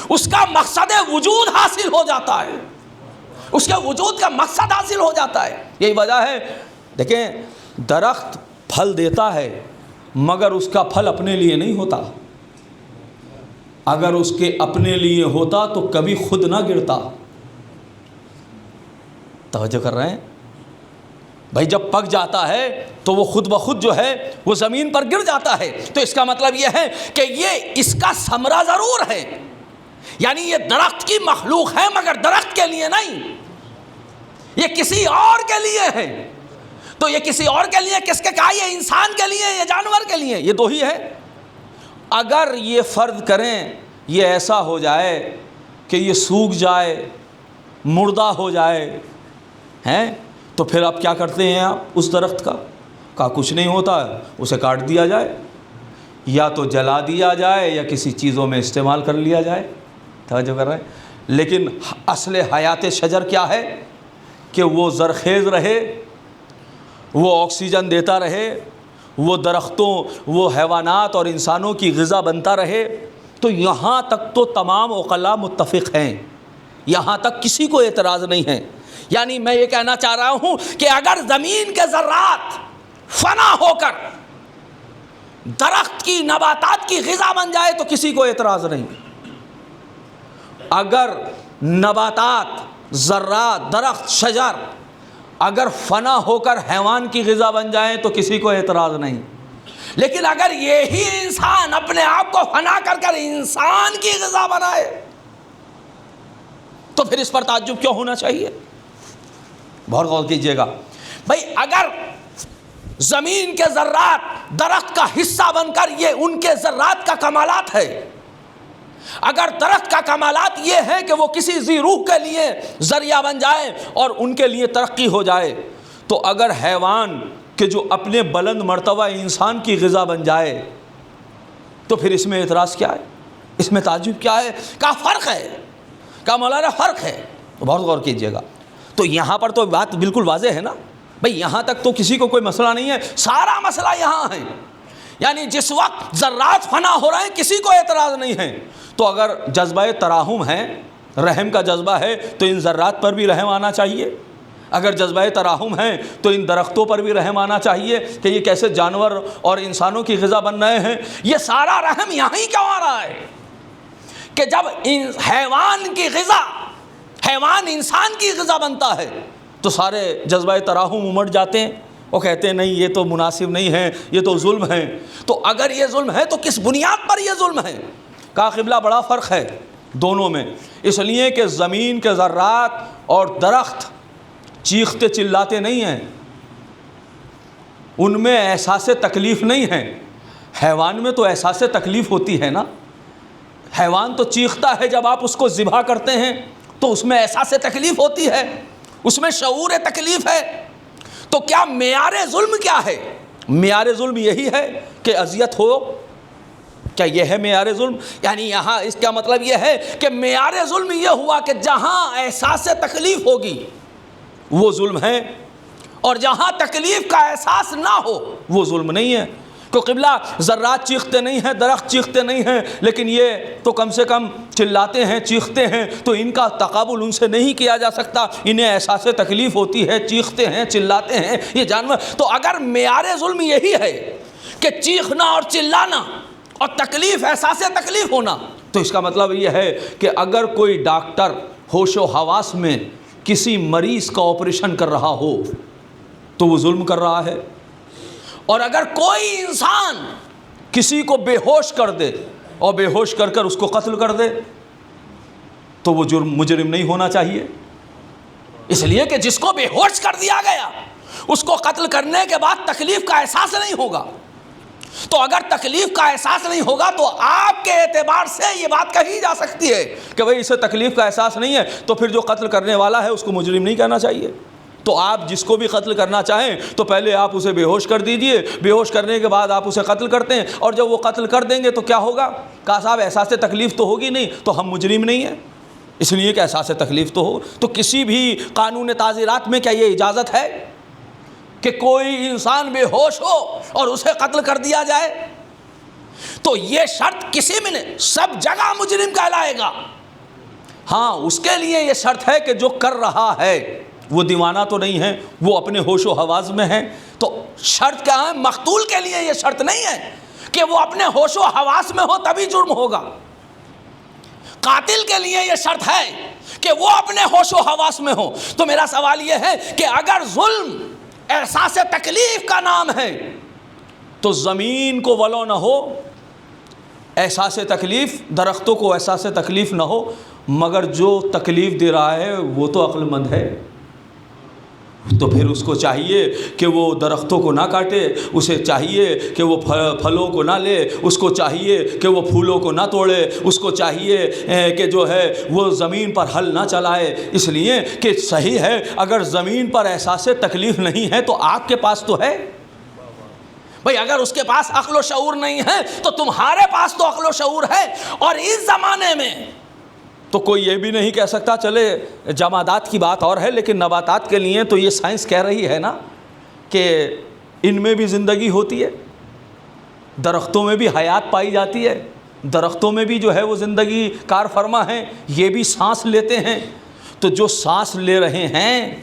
اس کا مقصد وجود حاصل ہو جاتا ہے، اس کے وجود کا مقصد حاصل ہو جاتا ہے۔ یہی وجہ ہے، دیکھیں درخت پھل دیتا ہے مگر اس کا پھل اپنے لیے نہیں ہوتا، اگر اس کے اپنے لیے ہوتا تو کبھی خود نہ گرتا۔ توجہ کر رہے ہیں بھائی؟ جب پک جاتا ہے تو وہ خود بخود جو ہے وہ زمین پر گر جاتا ہے، تو اس کا مطلب یہ ہے کہ یہ اس کا ثمرہ ضرور ہے، یعنی یہ درخت کی مخلوق ہے مگر درخت کے لیے نہیں، یہ کسی اور کے لیے ہے۔ تو یہ کسی اور کے لیے کس کے کہا؟ یہ انسان کے لیے، یہ جانور کے لیے، یہ دو ہی ہے۔ اگر یہ فرض کریں یہ ایسا ہو جائے کہ یہ سوکھ جائے، مردہ ہو جائے ہیں، تو پھر آپ کیا کرتے ہیں؟ آپ اس درخت کا کہا کچھ نہیں ہوتا، اسے کاٹ دیا جائے یا تو جلا دیا جائے یا کسی چیزوں میں استعمال کر لیا جائے۔ توجہ کر رہے ہیں؟ لیکن اصل حیات شجر کیا ہے کہ وہ زرخیز رہے، وہ آکسیجن دیتا رہے، وہ درختوں، وہ حیوانات اور انسانوں کی غذا بنتا رہے۔ تو یہاں تک تو تمام عقلاء متفق ہیں، یہاں تک کسی کو اعتراض نہیں ہے۔ یعنی میں یہ کہنا چاہ رہا ہوں کہ اگر زمین کے ذرات فنا ہو کر درخت کی، نباتات کی غذا بن جائے تو کسی کو اعتراض نہیں، اگر نباتات، ذرات، درخت، شجر اگر فنا ہو کر حیوان کی غذا بن جائیں تو کسی کو اعتراض نہیں، لیکن اگر یہی انسان اپنے آپ کو فنا کر کر انسان کی غذا بنائے تو پھر اس پر تعجب کیوں ہونا چاہیے؟ بہت غور کیجئے گا بھائی، اگر زمین کے ذرات درخت کا حصہ بن کر، یہ ان کے ذرات کا کمالات ہے، اگر درخت کا کمالات یہ ہے کہ وہ کسی ذی روح کے لیے ذریعہ بن جائے اور ان کے لیے ترقی ہو جائے، تو اگر حیوان کہ جو اپنے بلند مرتبہ انسان کی غذا بن جائے تو پھر اس میں اعتراض کیا ہے؟ اس میں تعجب کیا ہے؟ کیا فرق ہے؟ کیا مولانا فرق ہے؟ تو بہت غور کیجئے گا۔ تو یہاں پر تو بات بالکل واضح ہے نا بھئی، یہاں تک تو کسی کو کوئی مسئلہ نہیں ہے، سارا مسئلہ یہاں ہے۔ یعنی جس وقت ذرات فنا ہو رہے ہیں کسی کو اعتراض نہیں ہے، تو اگر جذبہ تراحم ہے، رحم کا جذبہ ہے، تو ان ذرات پر بھی رحم آنا چاہیے۔ اگر جذبہ تراحم ہے تو ان درختوں پر بھی رحم آنا چاہیے کہ یہ کیسے جانور اور انسانوں کی غذا بن رہے ہیں۔ یہ سارا رحم یہاں ہی کیوں آ رہا ہے کہ جب حیوان کی غذا، حیوان انسان کی غذا بنتا ہے تو سارے جذبہ تراحم امڑ جاتے ہیں، وہ کہتے ہیں نہیں یہ تو مناسب نہیں ہے، یہ تو ظلم ہے۔ تو اگر یہ ظلم ہے تو کس بنیاد پر یہ ظلم ہے؟ کہا قبلہ بڑا فرق ہے دونوں میں، اس لیے کہ زمین کے ذرات اور درخت چیختے چلاتے نہیں ہیں، ان میں احساس تکلیف نہیں ہے۔ حیوان میں تو احساس تکلیف ہوتی ہے نا، حیوان تو چیختا ہے جب آپ اس کو ذبح کرتے ہیں تو اس میں احساس تکلیف ہوتی ہے، اس میں شعور تکلیف ہے۔ تو کیا معیار ظلم کیا ہے؟ معیار ظلم یہی ہے کہ اذیت ہو، کیا یہ ہے معیار ظلم؟ یعنی یہاں اس کا مطلب یہ ہے کہ معیار ظلم یہ ہوا کہ جہاں احساس تکلیف ہوگی وہ ظلم ہے، اور جہاں تکلیف کا احساس نہ ہو وہ ظلم نہیں ہے، کو قبلہ ذرات چیختے نہیں ہیں، درخت چیختے نہیں ہیں، لیکن یہ تو کم سے کم چلاتے ہیں، چیختے ہیں، تو ان کا تقابل ان سے نہیں کیا جا سکتا، انہیں احساس تکلیف ہوتی ہے، چیختے ہیں، چلاتے ہیں یہ جانور۔ تو اگر معیار ظلم یہی ہے کہ چیخنا اور چلانا اور تکلیف، احساس تکلیف ہونا، تو اس کا مطلب یہ ہے کہ اگر کوئی ڈاکٹر ہوش و حواس میں کسی مریض کا آپریشن کر رہا ہو تو وہ ظلم کر رہا ہے، اور اگر کوئی انسان کسی کو بے ہوش کر دے اور بے ہوش کر کر اس کو قتل کر دے تو وہ مجرم نہیں ہونا چاہیے، اس لیے کہ جس کو بے ہوش کر دیا گیا اس کو قتل کرنے کے بعد تکلیف کا احساس نہیں ہوگا، تو اگر تکلیف کا احساس نہیں ہوگا تو آپ کے اعتبار سے یہ بات کہی جا سکتی ہے کہ بھئی اسے تکلیف کا احساس نہیں ہے، تو پھر جو قتل کرنے والا ہے اس کو مجرم نہیں کہنا چاہیے۔ تو آپ جس کو بھی قتل کرنا چاہیں تو پہلے آپ اسے بے ہوش کر دیجئے، بے ہوش کرنے کے بعد آپ اسے قتل کرتے ہیں، اور جب وہ قتل کر دیں گے تو کیا ہوگا؟ کہا صاحب احساس تکلیف تو ہوگی نہیں، تو ہم مجرم نہیں ہیں، اس لیے کہ احساس تکلیف تو ہو۔ تو کسی بھی قانون تعزیرات میں کیا یہ اجازت ہے کہ کوئی انسان بے ہوش ہو اور اسے قتل کر دیا جائے؟ تو یہ شرط کسی میں نہیں، سب جگہ مجرم کہلائے گا۔ ہاں اس کے لیے یہ شرط ہے کہ جو کر رہا ہے وہ دیوانہ تو نہیں ہے، وہ اپنے ہوش و حواس میں ہے۔ تو شرط کیا ہے؟ مقتول کے لیے یہ شرط نہیں ہے کہ وہ اپنے ہوش و حواس میں ہو تبھی جرم ہوگا، قاتل کے لیے یہ شرط ہے کہ وہ اپنے ہوش و حواس میں ہو۔ تو میرا سوال یہ ہے کہ اگر ظلم احساس تکلیف کا نام ہے تو زمین کو ولو نہ ہو، احساس تکلیف، درختوں کو احساس تکلیف نہ ہو، مگر جو تکلیف دے رہا ہے وہ تو عقل مند ہے، تو پھر اس کو چاہیے کہ وہ درختوں کو نہ کاٹے، اسے چاہیے کہ وہ پھلوں کو نہ لے، اس کو چاہیے کہ وہ پھولوں کو نہ توڑے، اس کو چاہیے کہ جو ہے وہ زمین پر ہل نہ چلائے، اس لیے کہ صحیح ہے اگر زمین پر احساس تکلیف نہیں ہے تو آپ کے پاس تو ہے بھئی، اگر اس کے پاس عقل و شعور نہیں ہے تو تمہارے پاس تو عقل و شعور ہے۔ اور اس زمانے میں تو کوئی یہ بھی نہیں کہہ سکتا، چلے جمادات کی بات اور ہے لیکن نباتات کے لیے تو یہ سائنس کہہ رہی ہے نا کہ ان میں بھی زندگی ہوتی ہے، درختوں میں بھی حیات پائی جاتی ہے، درختوں میں بھی جو ہے وہ زندگی کار فرما ہیں، یہ بھی سانس لیتے ہیں۔ تو جو سانس لے رہے ہیں،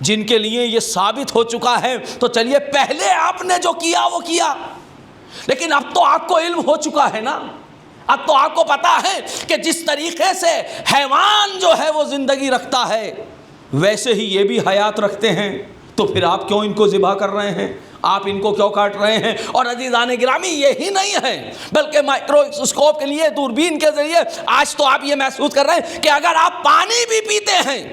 جن کے لیے یہ ثابت ہو چکا ہے، تو چلیے پہلے آپ نے جو کیا وہ کیا، لیکن اب تو آپ کو علم ہو چکا ہے نا، اب تو آپ کو پتا ہے کہ جس طریقے سے حیوان جو ہے وہ زندگی رکھتا ہے ویسے ہی یہ بھی حیات رکھتے ہیں، تو پھر آپ کیوں ان کو ذبح کر رہے ہیں، آپ ان کو کیوں کاٹ رہے ہیں؟ اور عزیزان گرامی یہی نہیں ہے بلکہ مائکروسکوپ کے لیے، دوربین کے ذریعے آج تو آپ یہ محسوس کر رہے ہیں کہ اگر آپ پانی بھی پیتے ہیں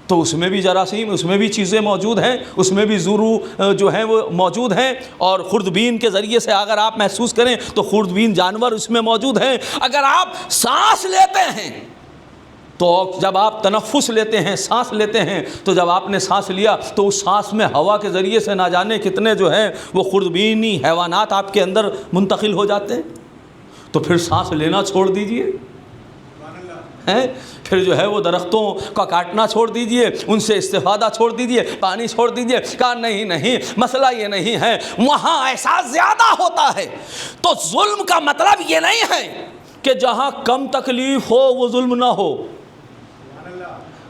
تو اس میں بھی جراثیم، اس میں بھی چیزیں موجود ہیں، اس میں بھی زورو جو ہیں وہ موجود ہیں، اور خوردبین کے ذریعے سے اگر آپ محسوس کریں تو خوردبین جانور اس میں موجود ہیں۔ اگر آپ سانس لیتے ہیں تو جب آپ تنفس لیتے ہیں، سانس لیتے ہیں، تو جب آپ نے سانس لیا تو اس سانس میں ہوا کے ذریعے سے نہ جانے کتنے جو ہیں وہ خوردبینی حیوانات آپ کے اندر منتقل ہو جاتے ہیں، تو پھر سانس لینا چھوڑ دیجئے، پھر جو ہے وہ درختوں کا کاٹنا چھوڑ دیجئے، ان سے استفادہ چھوڑ دیجئے، پانی چھوڑ دیجئے۔ کہا نہیں، مسئلہ یہ نہیں ہے، وہاں احساس زیادہ ہوتا ہے۔ تو ظلم کا مطلب یہ نہیں ہے کہ جہاں کم تکلیف ہو وہ ظلم نہ ہو،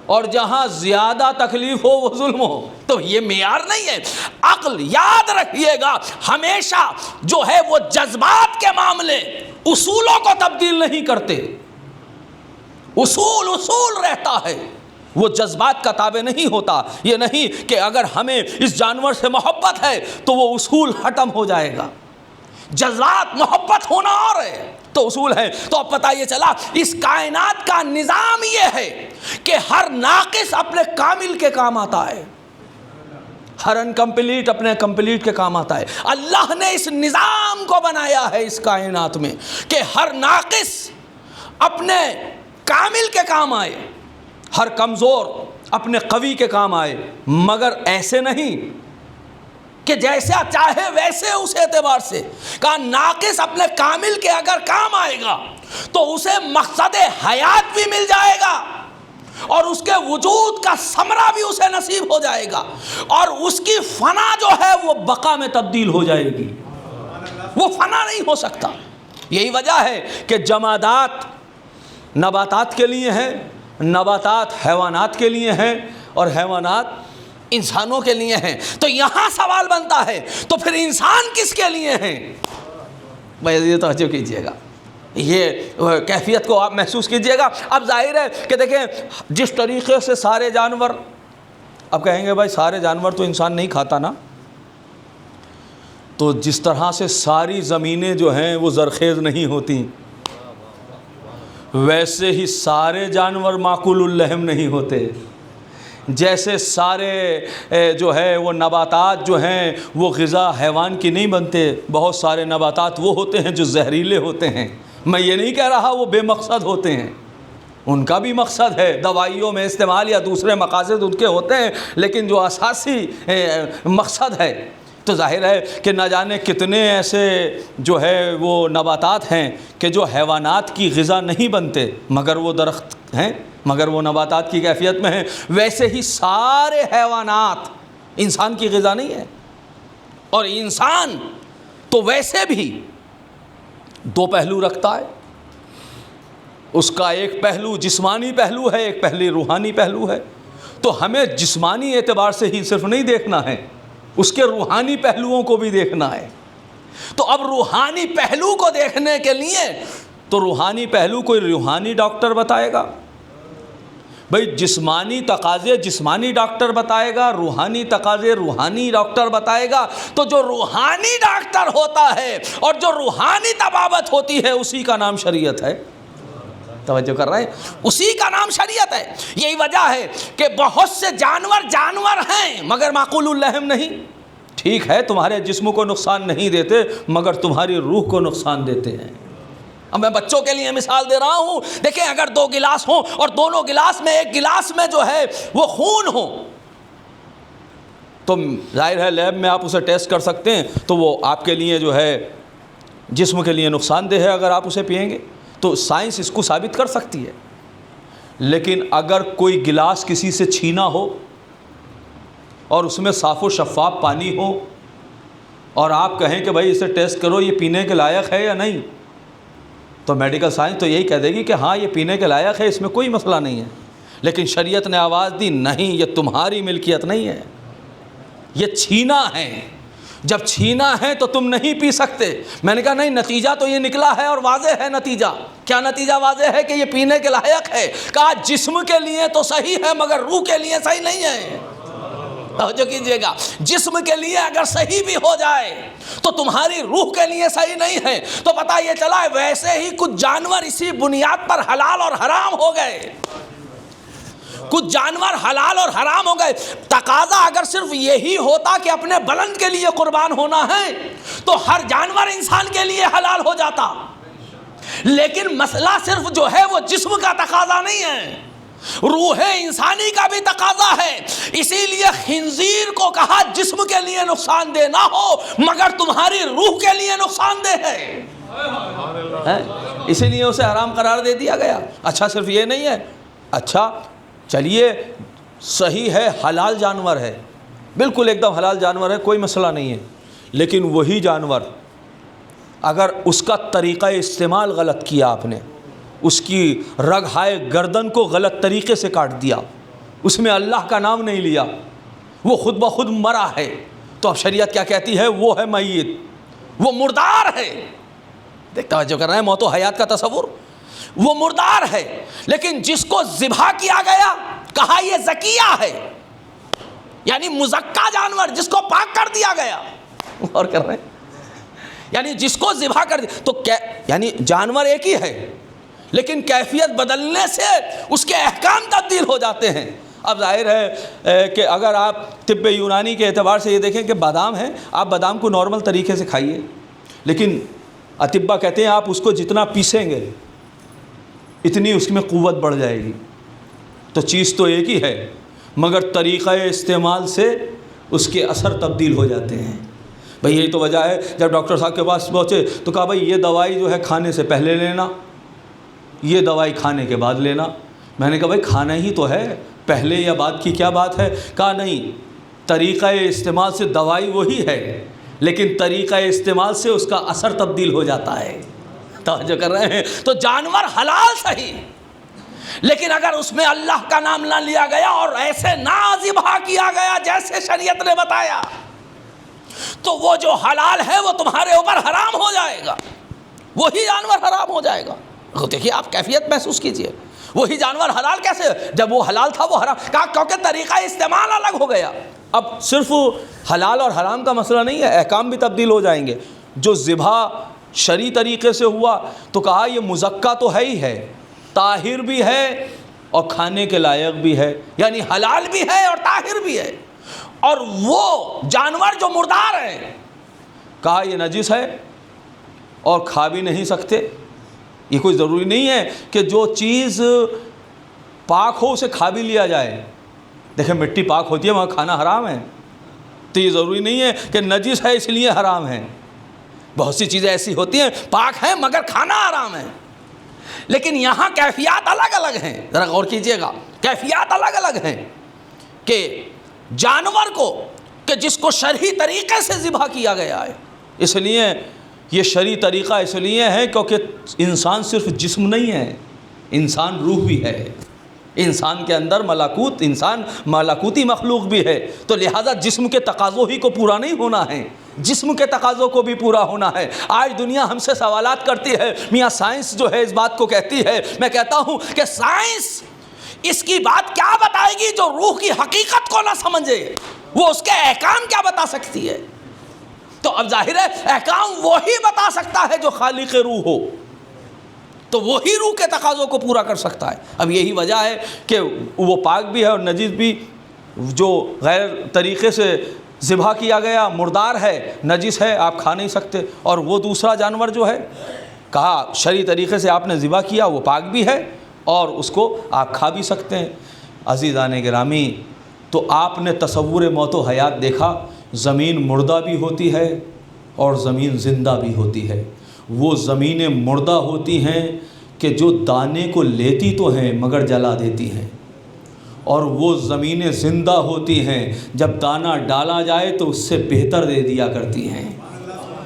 اور جہاں زیادہ تکلیف ہو وہ ظلم ہو، تو یہ معیار نہیں ہے۔ عقل، یاد رکھیے گا، ہمیشہ جو ہے وہ جذبات کے معاملے اصولوں کو تبدیل نہیں کرتے، اصول رہتا ہے، وہ جذبات کا تابع نہیں ہوتا۔ یہ نہیں کہ اگر ہمیں اس جانور سے محبت ہے تو وہ اصول ختم ہو جائے گا، جذبات، محبت ہونا اور ہے تو اصول ہے۔ تو اب پتہ یہ چلا اس کائنات کا نظام یہ ہے کہ ہر ناقص اپنے کامل کے کام آتا ہے، ہر انکمپلیٹ اپنے کمپلیٹ کے کام آتا ہے۔ اللہ نے اس نظام کو بنایا ہے اس کائنات میں کہ ہر ناقص اپنے کامل کے کام آئے، ہر کمزور اپنے قوی کے کام آئے، مگر ایسے نہیں کہ جیسا چاہے ویسے اس اعتبار سے۔ کہا ناقص اپنے کامل کے اگر کام آئے گا تو اسے مقصد حیات بھی مل جائے گا، اور اس کے وجود کا ثمرہ بھی اسے نصیب ہو جائے گا، اور اس کی فنا جو ہے وہ بقا میں تبدیل ہو جائے گی، وہ فنا نہیں ہو سکتا۔ یہی وجہ ہے کہ جمادات نباتات کے لیے ہیں، نباتات حیوانات کے لیے ہیں، اور حیوانات انسانوں کے لیے ہیں۔ تو یہاں سوال بنتا ہے تو پھر انسان کس کے لیے ہیں؟ بھائی یہ توجہ کیجئے گا، یہ کیفیت کو آپ محسوس کیجئے گا۔ اب ظاہر ہے کہ دیکھیں جس طریقے سے سارے جانور، اب کہیں گے بھائی سارے جانور تو انسان نہیں کھاتا نا، تو جس طرح سے ساری زمینیں جو ہیں وہ زرخیز نہیں ہوتی، ویسے ہی سارے جانور معقول اللحم نہیں ہوتے، جیسے سارے جو ہے وہ نباتات جو ہیں وہ غذا حیوان کی نہیں بنتے، بہت سارے نباتات وہ ہوتے ہیں جو زہریلے ہوتے ہیں۔ میں یہ نہیں کہہ رہا وہ بے مقصد ہوتے ہیں، ان کا بھی مقصد ہے، دوائیوں میں استعمال یا دوسرے مقاصد ان کے ہوتے ہیں، لیکن جو اساسی مقصد ہے تو ظاہر ہے کہ نہ جانے کتنے ایسے جو ہے وہ نباتات ہیں کہ جو حیوانات کی غذا نہیں بنتے، مگر وہ درخت ہیں، مگر وہ نباتات کی کیفیت میں ہیں۔ ویسے ہی سارے حیوانات انسان کی غذا نہیں ہے، اور انسان تو ویسے بھی دو پہلو رکھتا ہے، اس کا ایک پہلو جسمانی پہلو ہے، ایک پہلو روحانی پہلو ہے۔ تو ہمیں جسمانی اعتبار سے ہی صرف نہیں دیکھنا ہے، اس کے روحانی پہلوؤں کو بھی دیکھنا ہے۔ تو اب روحانی پہلو کو دیکھنے کے لیے تو روحانی پہلو کوئی روحانی ڈاکٹر بتائے گا، بھئی جسمانی تقاضے جسمانی ڈاکٹر بتائے گا، روحانی تقاضے روحانی ڈاکٹر بتائے گا۔ تو جو روحانی ڈاکٹر ہوتا ہے اور جو روحانی طبابت ہوتی ہے اسی کا نام شریعت ہے۔ توجہ کر رہے ہیں؟ اسی کا نام شریعت ہے۔ یہی وجہ ہے کہ بہت سے جانور ہیں مگر معقول اللحم نہیں۔ ٹھیک ہے تمہارے جسم کو نقصان نہیں دیتے مگر تمہاری روح کو نقصان دیتے ہیں۔ اب میں بچوں کے لیے مثال دے رہا ہوں، دیکھیں اگر دو گلاس ہوں اور دونوں گلاس میں ایک گلاس میں جو ہے وہ خون ہو تو ظاہر ہے لیب میں آپ اسے ٹیسٹ کر سکتے ہیں، تو وہ آپ کے لیے جو ہے جسم کے لیے نقصان دہ ہے اگر آپ اسے پئیں گے، تو سائنس اس کو ثابت کر سکتی ہے۔ لیکن اگر کوئی گلاس کسی سے چھینا ہو اور اس میں صاف و شفاف پانی ہو اور آپ کہیں کہ بھائی اسے ٹیسٹ کرو یہ پینے کے لائق ہے یا نہیں، تو میڈیکل سائنس تو یہی کہہ دے گی کہ ہاں یہ پینے کے لائق ہے، اس میں کوئی مسئلہ نہیں ہے۔ لیکن شریعت نے آواز دی نہیں، یہ تمہاری ملکیت نہیں ہے، یہ چھینا ہے، جب چھینا ہے تو تم نہیں پی سکتے۔ میں نے کہا نہیں، نتیجہ تو یہ نکلا ہے اور واضح ہے نتیجہ۔ کیا نتیجہ واضح ہے کہ یہ پینے کے لائق ہے؟ کہا جسم کے لیے تو صحیح ہے مگر روح کے لیے صحیح نہیں ہے۔ توجہ کیجئے گا، جسم کے لیے اگر صحیح بھی ہو جائے تو تمہاری روح کے لیے صحیح نہیں ہے۔ تو پتہ یہ چلا ہے ویسے ہی کچھ جانور اسی بنیاد پر حلال اور حرام ہو گئے، کچھ جانور حلال اور حرام ہو گئے۔ تقاضا اگر صرف یہی ہوتا کہ اپنے بلند کے لیے قربان ہونا ہے تو ہر جانور انسان کے لیے حلال ہو جاتا، لیکن مسئلہ صرف جو ہے وہ جسم کا تقاضا نہیں ہے، روح انسانی کا بھی تقاضا ہے۔ اسی لیے خنزیر کو کہا جسم کے لیے نقصان دہ نہ ہو مگر تمہاری روح کے لیے نقصان دہ ہے، اسی لیے اسے حرام قرار دے دیا گیا۔ اچھا صرف یہ نہیں ہے، اچھا چلیے صحیح ہے حلال جانور ہے، بالکل ایک دم حلال جانور ہے، کوئی مسئلہ نہیں ہے، لیکن وہی جانور اگر اس کا طریقہ استعمال غلط کیا، آپ نے اس کی رگ ہائے گردن کو غلط طریقے سے کاٹ دیا، اس میں اللہ کا نام نہیں لیا، وہ خود بخود مرا ہے، تو اب شریعت کیا کہتی ہے؟ وہ ہے میت، وہ مردار ہے۔ دیکھ توجہ کر رہے ہیں موت و حیات کا تصور، وہ مردار ہے۔ لیکن جس کو ذبح کیا گیا کہا یہ زکیہ ہے، یعنی مزکا جانور جس کو پاک کر دیا گیا۔ اور کر رہے ہیں یعنی جس کو ذبح کر دیا، تو یعنی جانور ایک ہی ہے لیکن کیفیت بدلنے سے اس کے احکام تبدیل ہو جاتے ہیں۔ اب ظاہر ہے کہ اگر آپ طب یونانی کے اعتبار سے یہ دیکھیں کہ بادام ہے، آپ بادام کو نارمل طریقے سے کھائیے، لیکن اطباء کہتے ہیں آپ اس کو جتنا پیسیں گے اتنی اس میں قوت بڑھ جائے گی۔ تو چیز تو ایک ہی ہے مگر طریقہ استعمال سے اس کے اثر تبدیل ہو جاتے ہیں۔ بھئی یہی تو وجہ ہے جب ڈاکٹر صاحب کے پاس پہنچے تو کہا بھئی یہ دوائی جو ہے کھانے سے پہلے لینا، یہ دوائی کھانے کے بعد لینا، میں نے کہا بھائی کھانا ہی تو ہے، پہلے یا بعد کی کیا بات ہے؟ کہا نہیں، طریقہ استعمال سے دوائی وہی ہے، لیکن طریقہ استعمال سے اس کا اثر تبدیل ہو جاتا ہے۔ توجہ کر رہے ہیں؟ تو جانور حلال صحیح، لیکن اگر اس میں اللہ کا نام نہ لیا گیا اور ایسے نہ ذبح کیا گیا جیسے شریعت نے بتایا، تو وہ جو حلال ہے وہ تمہارے اوپر حرام ہو جائے گا، وہی جانور حرام ہو جائے گا۔ دیکھیے آپ کیفیت محسوس کیجئے، وہی جانور حلال کیسے؟ جب وہ حلال تھا وہ حرام، کہا کیونکہ طریقہ استعمال الگ ہو گیا۔ اب صرف حلال اور حرام کا مسئلہ نہیں ہے، احکام بھی تبدیل ہو جائیں گے۔ جو ذبح شرعی طریقے سے ہوا تو کہا یہ مزکا تو ہے ہی ہے، طاہر بھی ہے اور کھانے کے لائق بھی ہے، یعنی حلال بھی ہے اور طاہر بھی ہے۔ اور وہ جانور جو مردار ہے، کہا یہ نجس ہے اور کھا بھی نہیں سکتے۔ یہ کوئی ضروری نہیں ہے کہ جو چیز پاک ہو اسے کھا بھی لیا جائے۔ دیکھیں مٹی پاک ہوتی ہے وہاں کھانا حرام ہے، تو یہ ضروری نہیں ہے کہ نجس ہے اس لیے حرام ہے۔ بہت سی چیزیں ایسی ہوتی ہیں پاک ہیں مگر کھانا حرام ہے، لیکن یہاں کیفیات الگ الگ ہیں۔ ذرا غور کیجئے گا، کیفیات الگ الگ ہیں کہ جانور کو کہ جس کو شرعی طریقے سے ذبح کیا گیا ہے، اس لیے یہ شرعی طریقہ اس لیے ہے کیونکہ انسان صرف جسم نہیں ہے، انسان روح بھی ہے، انسان کے اندر ملکوت، انسان ملکوتی مخلوق بھی ہے، تو لہٰذا جسم کے تقاضوں ہی کو پورا نہیں ہونا ہے، جسم کے تقاضوں کو بھی پورا ہونا ہے۔ آج دنیا ہم سے سوالات کرتی ہے، میاں سائنس جو ہے اس بات کو کہتی ہے، میں کہتا ہوں کہ سائنس اس کی بات کیا بتائے گی جو روح کی حقیقت کو نہ سمجھے؟ وہ اس کے احکام کیا بتا سکتی ہے؟ تو اب ظاہر ہے احکام وہی بتا سکتا ہے جو خالق روح ہو، تو وہی روح کے تقاضوں کو پورا کر سکتا ہے۔ اب یہی وجہ ہے کہ وہ پاک بھی ہے اور نجس بھی، جو غیر طریقے سے ذبح کیا گیا مردار ہے، نجس ہے، آپ کھا نہیں سکتے، اور وہ دوسرا جانور جو ہے کہا شرعی طریقے سے آپ نے ذبح کیا وہ پاک بھی ہے اور اس کو آپ کھا بھی سکتے ہیں۔ عزیزان گرامی، تو آپ نے تصور موت و حیات دیکھا، زمین مردہ بھی ہوتی ہے اور زمین زندہ بھی ہوتی ہے۔ وہ زمینیں مردہ ہوتی ہیں کہ جو دانے کو لیتی تو ہیں مگر جلا دیتی ہیں، اور وہ زمینیں زندہ ہوتی ہیں جب دانہ ڈالا جائے تو اس سے بہتر دے دیا کرتی ہیں۔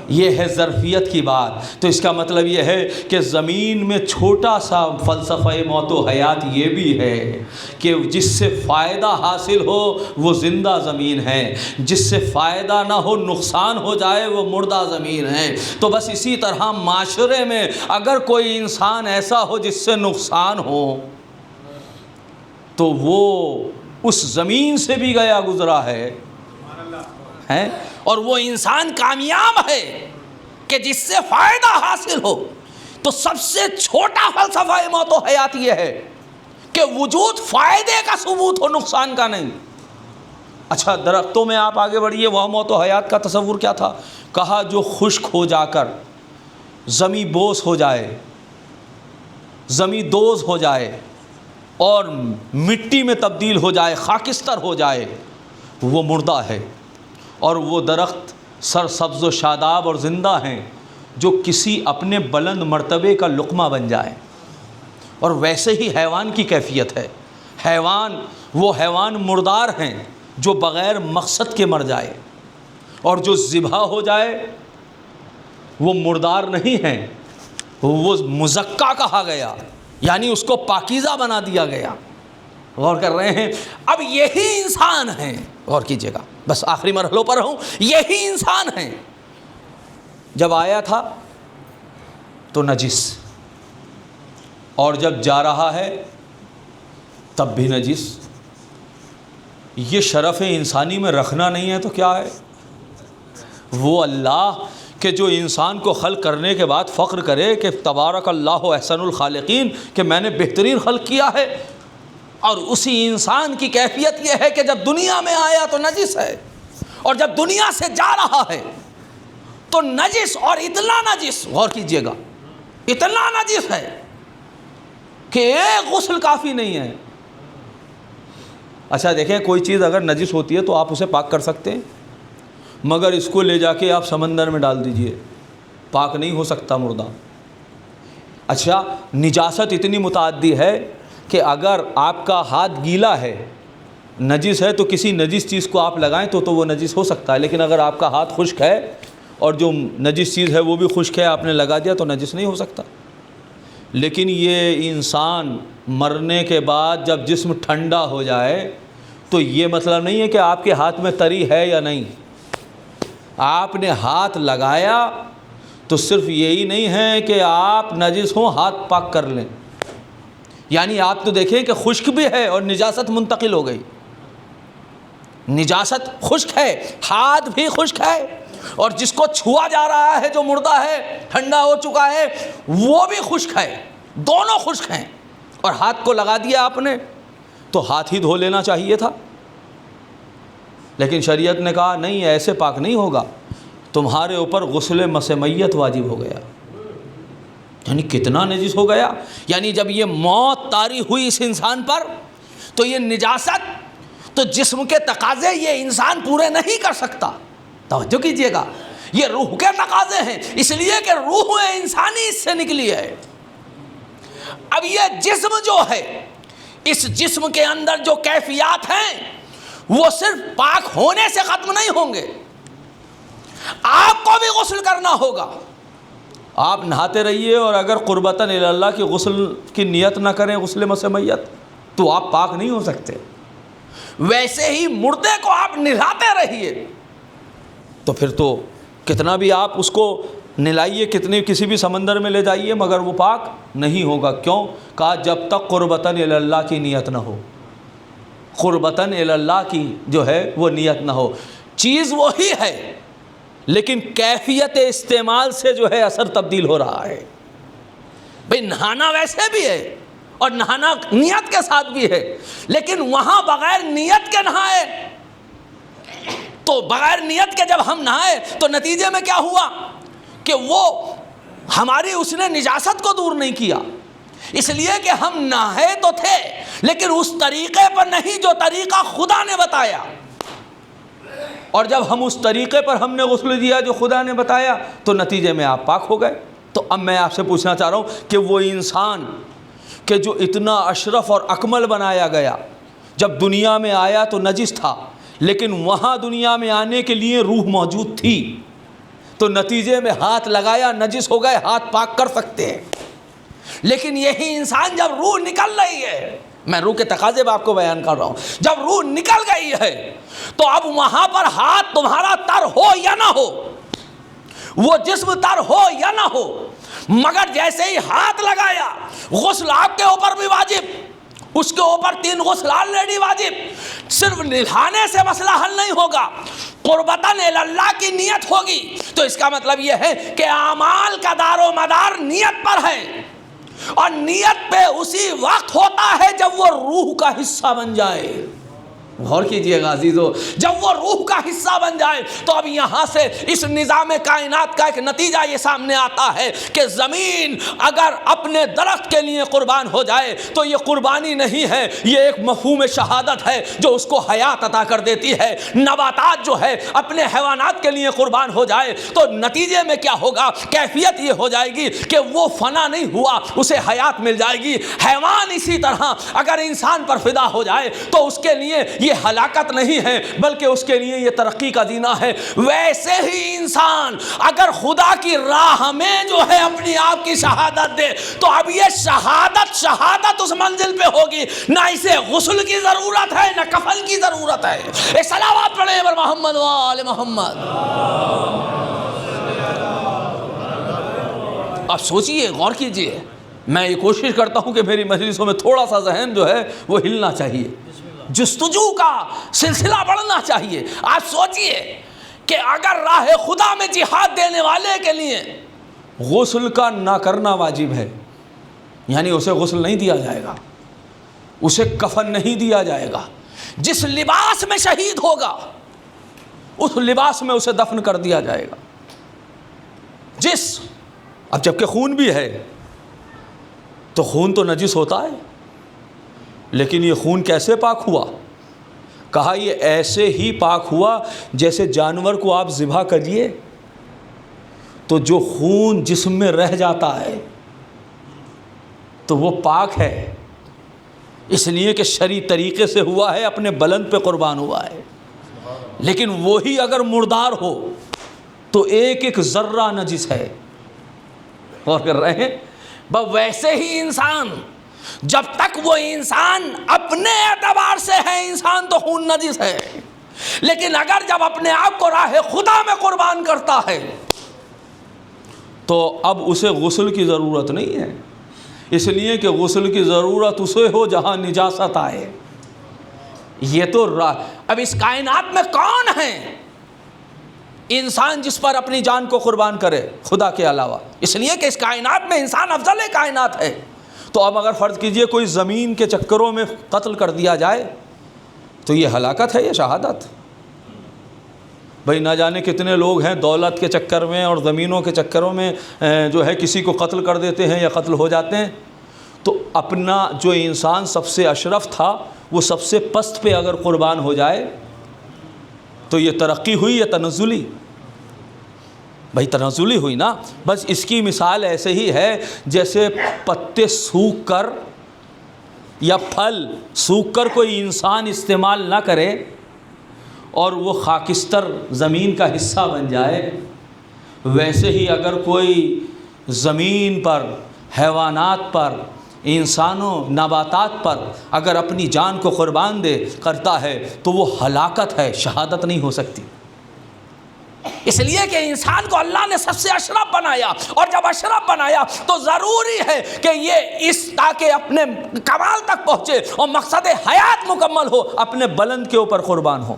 یہ ہے ظرفیت کی بات۔ تو اس کا مطلب یہ ہے کہ زمین میں چھوٹا سا فلسفہ موت و حیات یہ بھی ہے کہ جس سے فائدہ حاصل ہو وہ زندہ زمین ہے، جس سے فائدہ نہ ہو نقصان ہو جائے وہ مردہ زمین ہے۔ تو بس اسی طرح معاشرے میں اگر کوئی انسان ایسا ہو جس سے نقصان ہو تو وہ اس زمین سے بھی گیا گزرا ہے، اور وہ انسان کامیاب ہے کہ جس سے فائدہ حاصل ہو۔ تو سب سے چھوٹا فلسفہ موت و حیات یہ ہے کہ وجود فائدے کا ثبوت ہو، نقصان کا نہیں۔ اچھا درختوں میں آپ آگے بڑھیے، وہ موت و حیات کا تصور کیا تھا؟ کہا جو خشک ہو جا کر زمیں بوس ہو جائے، زمیں دوز ہو جائے اور مٹی میں تبدیل ہو جائے، خاکستر ہو جائے، وہ مردہ ہے۔ اور وہ درخت سرسبز و شاداب اور زندہ ہیں جو کسی اپنے بلند مرتبے کا لقمہ بن جائے۔ اور ویسے ہی حیوان کی کیفیت ہے، وہ حیوان مردار ہیں جو بغیر مقصد کے مر جائے، اور جو ذبح ہو جائے وہ مردار نہیں ہیں، وہ مزکا کہا گیا، یعنی اس کو پاکیزہ بنا دیا گیا۔ غور کر رہے ہیں؟ اب یہی انسان ہیں، غور کیجئے گا، بس آخری مرحلوں پر ہوں، یہی انسان ہیں۔ جب آیا تھا تو نجس، اور جب جا رہا ہے تب بھی نجس۔ یہ شرف انسانی میں رکھنا نہیں ہے تو کیا ہے؟ وہ اللہ کہ جو انسان کو خلق کرنے کے بعد فخر کرے کہ تبارک اللہ احسن الخالقین، کہ میں نے بہترین خلق کیا ہے، اور اسی انسان کی کیفیت یہ ہے کہ جب دنیا میں آیا تو نجس ہے، اور جب دنیا سے جا رہا ہے تو نجس، اور اتنا نجس، غور کیجئے گا، اتنا نجس ہے کہ ایک غسل کافی نہیں ہے۔ اچھا دیکھیں، کوئی چیز اگر نجس ہوتی ہے تو آپ اسے پاک کر سکتے ہیں، مگر اس کو لے جا کے آپ سمندر میں ڈال دیجئے، پاک نہیں ہو سکتا مردہ۔ اچھا نجاست اتنی متعدی ہے کہ اگر آپ کا ہاتھ گیلا ہے، نجس ہے، تو کسی نجس چیز کو آپ لگائیں تو وہ نجس ہو سکتا ہے، لیکن اگر آپ کا ہاتھ خشک ہے اور جو نجس چیز ہے وہ بھی خشک ہے، آپ نے لگا دیا تو نجس نہیں ہو سکتا۔ لیکن یہ انسان مرنے کے بعد جب جسم ٹھنڈا ہو جائے تو یہ مطلب نہیں ہے کہ آپ کے ہاتھ میں تری ہے یا نہیں، آپ نے ہاتھ لگایا تو صرف یہی نہیں ہے کہ آپ نجس ہوں ہاتھ پاک کر لیں، یعنی آپ تو دیکھیں کہ خشک بھی ہے اور نجاست منتقل ہو گئی، نجاست خشک ہے، ہاتھ بھی خشک ہے، اور جس کو چھوا جا رہا ہے جو مردہ ہے ٹھنڈا ہو چکا ہے وہ بھی خشک ہے، دونوں خشک ہیں، اور ہاتھ کو لگا دیا آپ نے تو ہاتھ ہی دھو لینا چاہیے تھا، لیکن شریعت نے کہا نہیں، ایسے پاک نہیں ہوگا، تمہارے اوپر غسل مس میت واجب ہو گیا۔ یعنی کتنا نجس ہو گیا، یعنی جب یہ موت طاری ہوئی اس انسان پر تو یہ نجاست تو جسم کے تقاضے یہ انسان پورے نہیں کر سکتا، توجہ کیجئے گا، یہ روح کے تقاضے ہیں، اس لیے کہ روح انسانی اس سے نکلی ہے۔ اب یہ جسم جو ہے، اس جسم کے اندر جو کیفیات ہیں وہ صرف پاک ہونے سے ختم نہیں ہوں گے، آپ کو بھی غسل کرنا ہوگا۔ آپ نہاتے رہیے اور اگر قربتاً الی اللہ کی غسل کی نیت نہ کریں، غسل مس میت، تو آپ پاک نہیں ہو سکتے۔ ویسے ہی مردے کو آپ نہلاتے رہیے تو پھر تو کتنا بھی آپ اس کو نہلائیے، کسی بھی سمندر میں لے جائیے، مگر وہ پاک نہیں ہوگا۔ کیوں؟ کہا جب تک قربتاً الی اللہ کی نیت نہ ہو، قربتاً الی اللہ کی جو ہے وہ نیت نہ ہو، چیز وہی ہے لیکن کیفیت استعمال سے جو ہے اثر تبدیل ہو رہا ہے۔ بھئی نہانا ویسے بھی ہے اور نہانا نیت کے ساتھ بھی ہے، لیکن وہاں بغیر نیت کے نہائے تو بغیر نیت کے جب ہم نہائے تو نتیجے میں کیا ہوا کہ وہ ہماری اس نے نجاست کو دور نہیں کیا، اس لیے کہ ہم نہائے تو تھے لیکن اس طریقے پر نہیں جو طریقہ خدا نے بتایا، اور جب ہم اس طریقے پر ہم نے غسل دیا جو خدا نے بتایا تو نتیجے میں آپ پاک ہو گئے۔ تو اب میں آپ سے پوچھنا چاہ رہا ہوں کہ وہ انسان کہ جو اتنا اشرف اور اکمل بنایا گیا، جب دنیا میں آیا تو نجس تھا، لیکن وہاں دنیا میں آنے کے لیے روح موجود تھی، تو نتیجے میں ہاتھ لگایا نجس ہو گئے، ہاتھ پاک کر سکتے ہیں۔ لیکن یہی انسان جب روح نکل رہی ہے، میں روح کے تقاضے آپ کو بیان کر رہا ہوں، جب روح نکل گئی ہے تو اب وہاں پر ہاتھ تمہارا تر ہو یا نہ ہو، وہ جسم تر ہو یا نہ ہو، مگر جیسے ہی ہاتھ لگایا غسل آپ کے اوپر بھی واجب، اس کے اوپر 3 غسل آلریڈی واجب، صرف نہانے سے مسئلہ حل نہیں ہوگا، قربتاً الی اللہ کی نیت ہوگی، تو اس کا مطلب یہ ہے کہ اعمال کا دار و مدار نیت پر ہے، اور نیت پہ اسی وقت ہوتا ہے جب وہ روح کا حصہ بن جائے۔ غور کیجئے گا عزیزو، جب وہ روح کا حصہ بن جائے تو اب یہاں سے اس نظام کائنات کا ایک نتیجہ یہ سامنے آتا ہے کہ زمین اگر اپنے درخت کے لیے قربان ہو جائے تو یہ قربانی نہیں ہے، یہ ایک مفہوم شہادت ہے جو اس کو حیات عطا کر دیتی ہے۔ نباتات جو ہے اپنے حیوانات کے لیے قربان ہو جائے تو نتیجے میں کیا ہوگا، کیفیت یہ ہو جائے گی کہ وہ فنا نہیں ہوا، اسے حیات مل جائے گی۔ حیوان اسی طرح اگر انسان پر فدا ہو جائے تو اس کے لیے یہ ہلاکت نہیں ہے بلکہ اس کے لیے یہ ترقی کا زینہ ہے۔ ویسے ہی انسان اگر خدا کی راہ میں جو ہے اپنی آپ کی شہادت دے تو اب یہ شہادت اس منزل پہ ہوگی، نہ اسے غسل کی ضرورت ہے نہ کفن کی ضرورت ہے۔ ایک صلوات پڑھیں بر محمد و آل محمد۔ اب سوچئے، غور کیجئے، میں یہ کوشش کرتا ہوں کہ میری مجلسوں میں تھوڑا سا ذہن جو ہے وہ ہلنا چاہیے، جستجو کا سلسلہ بڑھنا چاہیے۔ آپ سوچئے کہ اگر راہ خدا میں جہاد دینے والے کے لیے غسل کا نہ کرنا واجب ہے، یعنی اسے غسل نہیں دیا جائے گا، اسے کفن نہیں دیا جائے گا، جس لباس میں شہید ہوگا اس لباس میں اسے دفن کر دیا جائے گا، اب جبکہ خون بھی ہے تو خون تو نجس ہوتا ہے، لیکن یہ خون کیسے پاک ہوا؟ کہا یہ ایسے ہی پاک ہوا جیسے جانور کو آپ ذبح کریے تو جو خون جسم میں رہ جاتا ہے تو وہ پاک ہے، اس لیے کہ شرعی طریقے سے ہوا ہے، اپنے بلند پہ قربان ہوا ہے۔ لیکن وہی اگر مردار ہو تو ایک ایک ذرہ نجس ہے۔ غور کر رہے ہیں؟ ویسے ہی انسان، جب تک وہ انسان اپنے اعتبار سے ہے انسان تو خون نجس ہے، لیکن اگر جب اپنے آپ کو راہ خدا میں قربان کرتا ہے تو اب اسے غسل کی ضرورت نہیں ہے، اس لیے کہ غسل کی ضرورت اسے ہو جہاں نجاست آئے۔ یہ تو اب اس کائنات میں کون ہے انسان جس پر اپنی جان کو قربان کرے خدا کے علاوہ؟ اس لیے کہ اس کائنات میں انسان افضل کائنات ہے۔ تو اب اگر فرض کیجئے کوئی زمین کے چکروں میں قتل کر دیا جائے تو یہ ہلاکت ہے یا شہادت؟ بھئی نہ جانے کتنے لوگ ہیں دولت کے چکر میں اور زمینوں کے چکروں میں جو ہے کسی کو قتل کر دیتے ہیں یا قتل ہو جاتے ہیں۔ تو اپنا جو انسان سب سے اشرف تھا وہ سب سے پست پہ اگر قربان ہو جائے تو یہ ترقی ہوئی یا تنزلی؟ بھئی تنزلی ہوئی نا۔ بس اس کی مثال ایسے ہی ہے جیسے پتے سوکھ کر یا پھل سوکھ کر کوئی انسان استعمال نہ کرے اور وہ خاکستر زمین کا حصہ بن جائے، ویسے ہی اگر کوئی زمین پر، حیوانات پر، انسانوں، نباتات پر اگر اپنی جان کو قربان کرتا ہے تو وہ ہلاکت ہے، شہادت نہیں ہو سکتی۔ اس لیے کہ انسان کو اللہ نے سب سے اشرف بنایا، اور جب اشرف بنایا تو ضروری ہے کہ یہ تاکہ اپنے کمال تک پہنچے اور مقصد حیات مکمل ہو اپنے بلند کے اوپر قربان ہو۔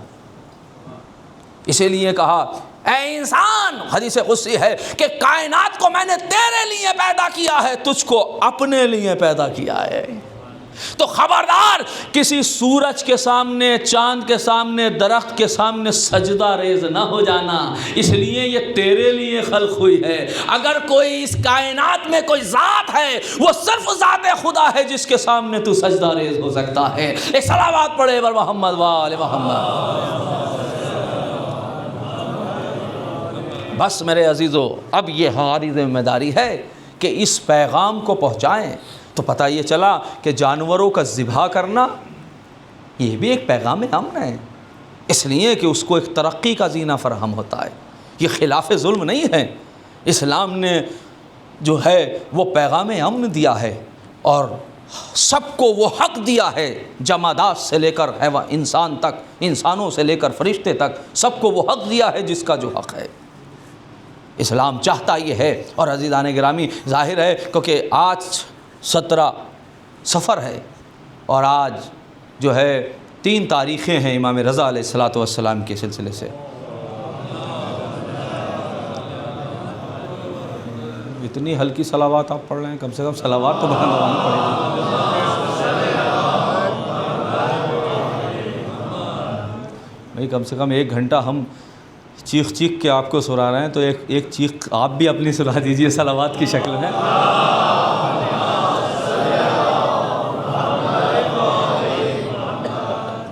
اسی لیے کہا اے انسان، حدیث قدسی ہے کہ کائنات کو میں نے تیرے لیے پیدا کیا ہے، تجھ کو اپنے لیے پیدا کیا ہے۔ تو خبردار کسی سورج کے سامنے، چاند کے سامنے، درخت کے سامنے سجدہ ریز نہ ہو جانا، اس لیے یہ تیرے لیے خلق ہوئی ہے۔ اگر کوئی اس کائنات میں کوئی ذات ہے وہ صرف ذات خدا ہے جس کے سامنے تو سجدہ ریز ہو سکتا ہے۔ ایک صلوات پڑھے بر محمد وآل محمد۔ بس میرے عزیزو، اب یہ ہماری ذمہ داری ہے کہ اس پیغام کو پہنچائیں۔ تو پتہ یہ چلا کہ جانوروں کا ذبح کرنا یہ بھی ایک پیغام امن ہے، اس لیے کہ اس کو ایک ترقی کا زینہ فراہم ہوتا ہے، یہ خلاف ظلم نہیں ہے۔ اسلام نے جو ہے وہ پیغام امن دیا ہے اور سب کو وہ حق دیا ہے، جمادات سے لے کر انسان تک، انسانوں سے لے کر فرشتے تک، سب کو وہ حق دیا ہے جس کا جو حق ہے۔ اسلام چاہتا یہ ہے۔ اور عزیزان گرامی، ظاہر ہے کیونکہ آج 17 صفر ہے اور آج جو ہے 3 تاریخیں ہیں امام رضا علیہ الصلاۃ والسلام کے سلسلے سے۔ اتنی ہلکی صلوات آپ پڑھ رہے ہیں، کم سے کم صلوات تو بلند لگانی پڑے گی بھائی۔ کم سے کم 1 گھنٹہ ہم چیخ چیخ کے آپ کو سنا رہے ہیں تو ایک چیخ آپ بھی اپنی سنا دیجئے صلوات کی شکل میں۔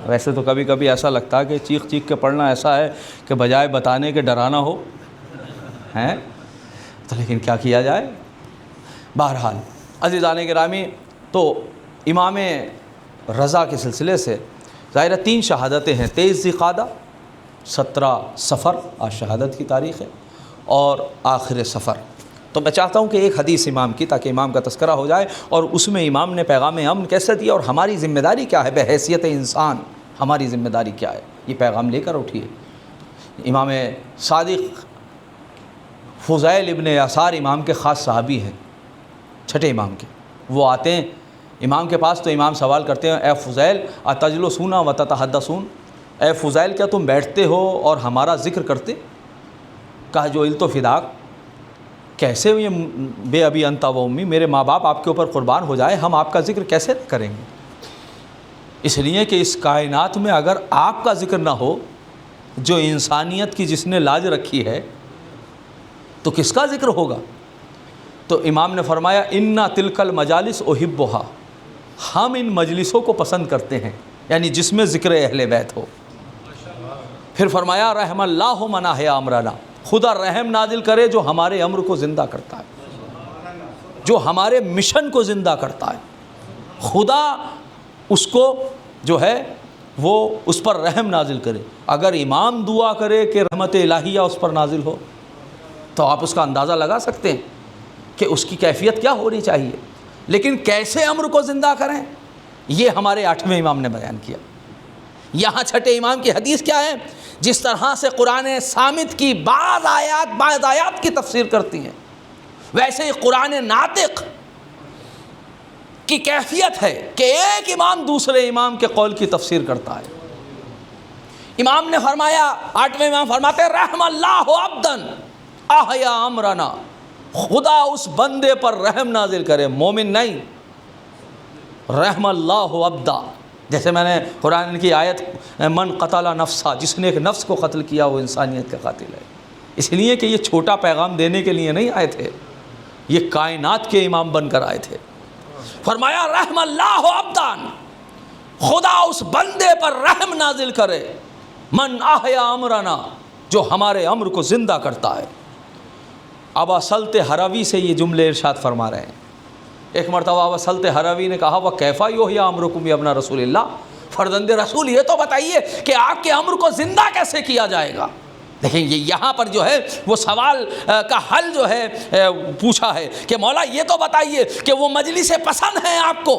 ویسے تو کبھی کبھی ایسا لگتا ہے کہ چیخ چیخ کے پڑھنا ایسا ہے کہ بجائے بتانے کے ڈرانا ہو ہیں، تو لیکن کیا کیا جائے۔ بہرحال عزیزان گرامی، تو امام رضا کے سلسلے سے ظاہر 3 شہادتیں ہیں، 23 ذی قعدہ، 17 صفر آج شہادت کی تاریخ ہے، اور آخر صفر۔ تو میں چاہتا ہوں کہ ایک حدیث امام کی، تاکہ امام کا تذکرہ ہو جائے اور اس میں امام نے پیغام امن کیسے دیا اور ہماری ذمہ داری کیا ہے بحیثیت انسان، ہماری ذمہ داری کیا ہے، یہ پیغام لے کر اٹھیے۔ امام صادق فضیل ابن یسار امام کے خاص صحابی ہیں، چھٹے امام کے۔ وہ آتے ہیں امام کے پاس تو امام سوال کرتے ہیں، اے فضیل اتجلسون وتتحدثون، اے فضیل کیا تم بیٹھتے ہو اور ہمارا ذکر کرتے؟ کہا جو علت و فداک، کیسے یہ بے ابی انت و امی، میرے ماں باپ آپ کے اوپر قربان ہو جائے، ہم آپ کا ذکر کیسے کریں گے؟ اس لیے کہ اس کائنات میں اگر آپ کا ذکر نہ ہو، جو انسانیت کی جس نے لاج رکھی ہے، تو کس کا ذکر ہوگا؟ تو امام نے فرمایا انا تلک المجالس احبھا، ہم ان مجلسوں کو پسند کرتے ہیں، یعنی جس میں ذکر اہل بیت ہو۔ پھر فرمایا رحم اللہ من احیا امرنا، خدا رحم نازل کرے جو ہمارے امر کو زندہ کرتا ہے، جو ہمارے مشن کو زندہ کرتا ہے۔ خدا اس کو جو ہے وہ اس پر رحم نازل کرے۔ اگر امام دعا کرے کہ رحمت الہیہ اس پر نازل ہو تو آپ اس کا اندازہ لگا سکتے ہیں کہ اس کی کیفیت کیا ہونی چاہیے۔ لیکن کیسے امر کو زندہ کریں، یہ ہمارے 8ویں امام نے بیان کیا۔ یہاں چھٹے امام کی حدیث کیا ہے؟ جس طرح سے قرآن صامت کی بعض آیات کی تفسیر کرتی ہیں، ویسے ہی قرآن ناطق کی کیفیت ہے کہ ایک امام دوسرے امام کے قول کی تفسیر کرتا ہے۔ امام نے فرمایا، 8ویں امام فرماتے ہیں، رحم اللہ عبدن احیا امرنا، خدا اس بندے پر رحم نازل کرے، مومن نہیں، رحم اللہ عبدا۔ جیسے میں نے قرآن کی آیت من قتل نفسا، جس نے ایک نفس کو قتل کیا وہ انسانیت کا قاتل ہے۔ اس لیے کہ یہ چھوٹا پیغام دینے کے لیے نہیں آئے تھے، یہ کائنات کے امام بن کر آئے تھے۔ فرمایا رحم اللہ عبدان، خدا اس بندے پر رحم نازل کرے، من احیا امرنا، جو ہمارے امر کو زندہ کرتا ہے۔ ابا سلط ہروی سے یہ جملے ارشاد فرما رہے ہیں۔ ایک مرتبہ ابا سلط ہروی نے کہا، وَكَيْفَ يُحْيَىٰ عَمْرُكُمْ يَا ابْنَ رسول اللہ، فرزند رسول یہ تو بتائیے کہ آپ کے امر کو زندہ کیسے کیا جائے گا۔ دیکھیں یہاں پر جو ہے وہ سوال کا حل جو ہے پوچھا ہے کہ مولا یہ تو بتائیے کہ وہ مجلس پسند ہیں آپ کو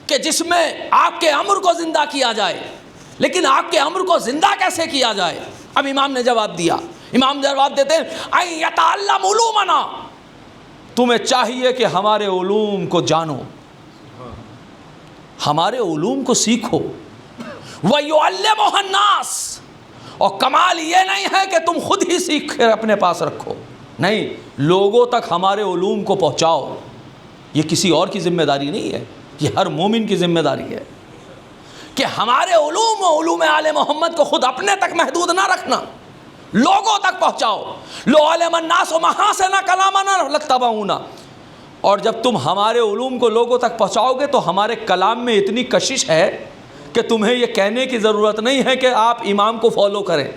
کہ جس میں آپ کے امر کو زندہ کیا جائے، لیکن آپ کے امر کو زندہ کیسے کیا جائے؟ اب امام نے جواب دیا، امام جواب دیتے ہیں، اَن يَتَعَلَّمْ عُلُومَنَا، تمہیں چاہیے کہ ہمارے علوم کو جانو، ہمارے علوم کو سیکھو، وَيُعَلِّمُهَا النَّاسِ، اور کمال یہ نہیں ہے کہ تم خود ہی سیکھ کر اپنے پاس رکھو، نہیں، لوگوں تک ہمارے علوم کو پہنچاؤ۔ یہ کسی اور کی ذمہ داری نہیں ہے، یہ ہر مومن کی ذمہ داری ہے کہ ہمارے علوم و علوم آل محمد کو خود اپنے تک محدود نہ رکھنا، لوگوں تک پہنچاؤ۔ لو علم الناس محاسن کلامنا لاتبعونا، اور جب تم ہمارے علوم کو لوگوں تک پہنچاؤ گے تو ہمارے کلام میں اتنی کشش ہے کہ تمہیں یہ کہنے کی ضرورت نہیں ہے کہ آپ امام کو فالو کریں،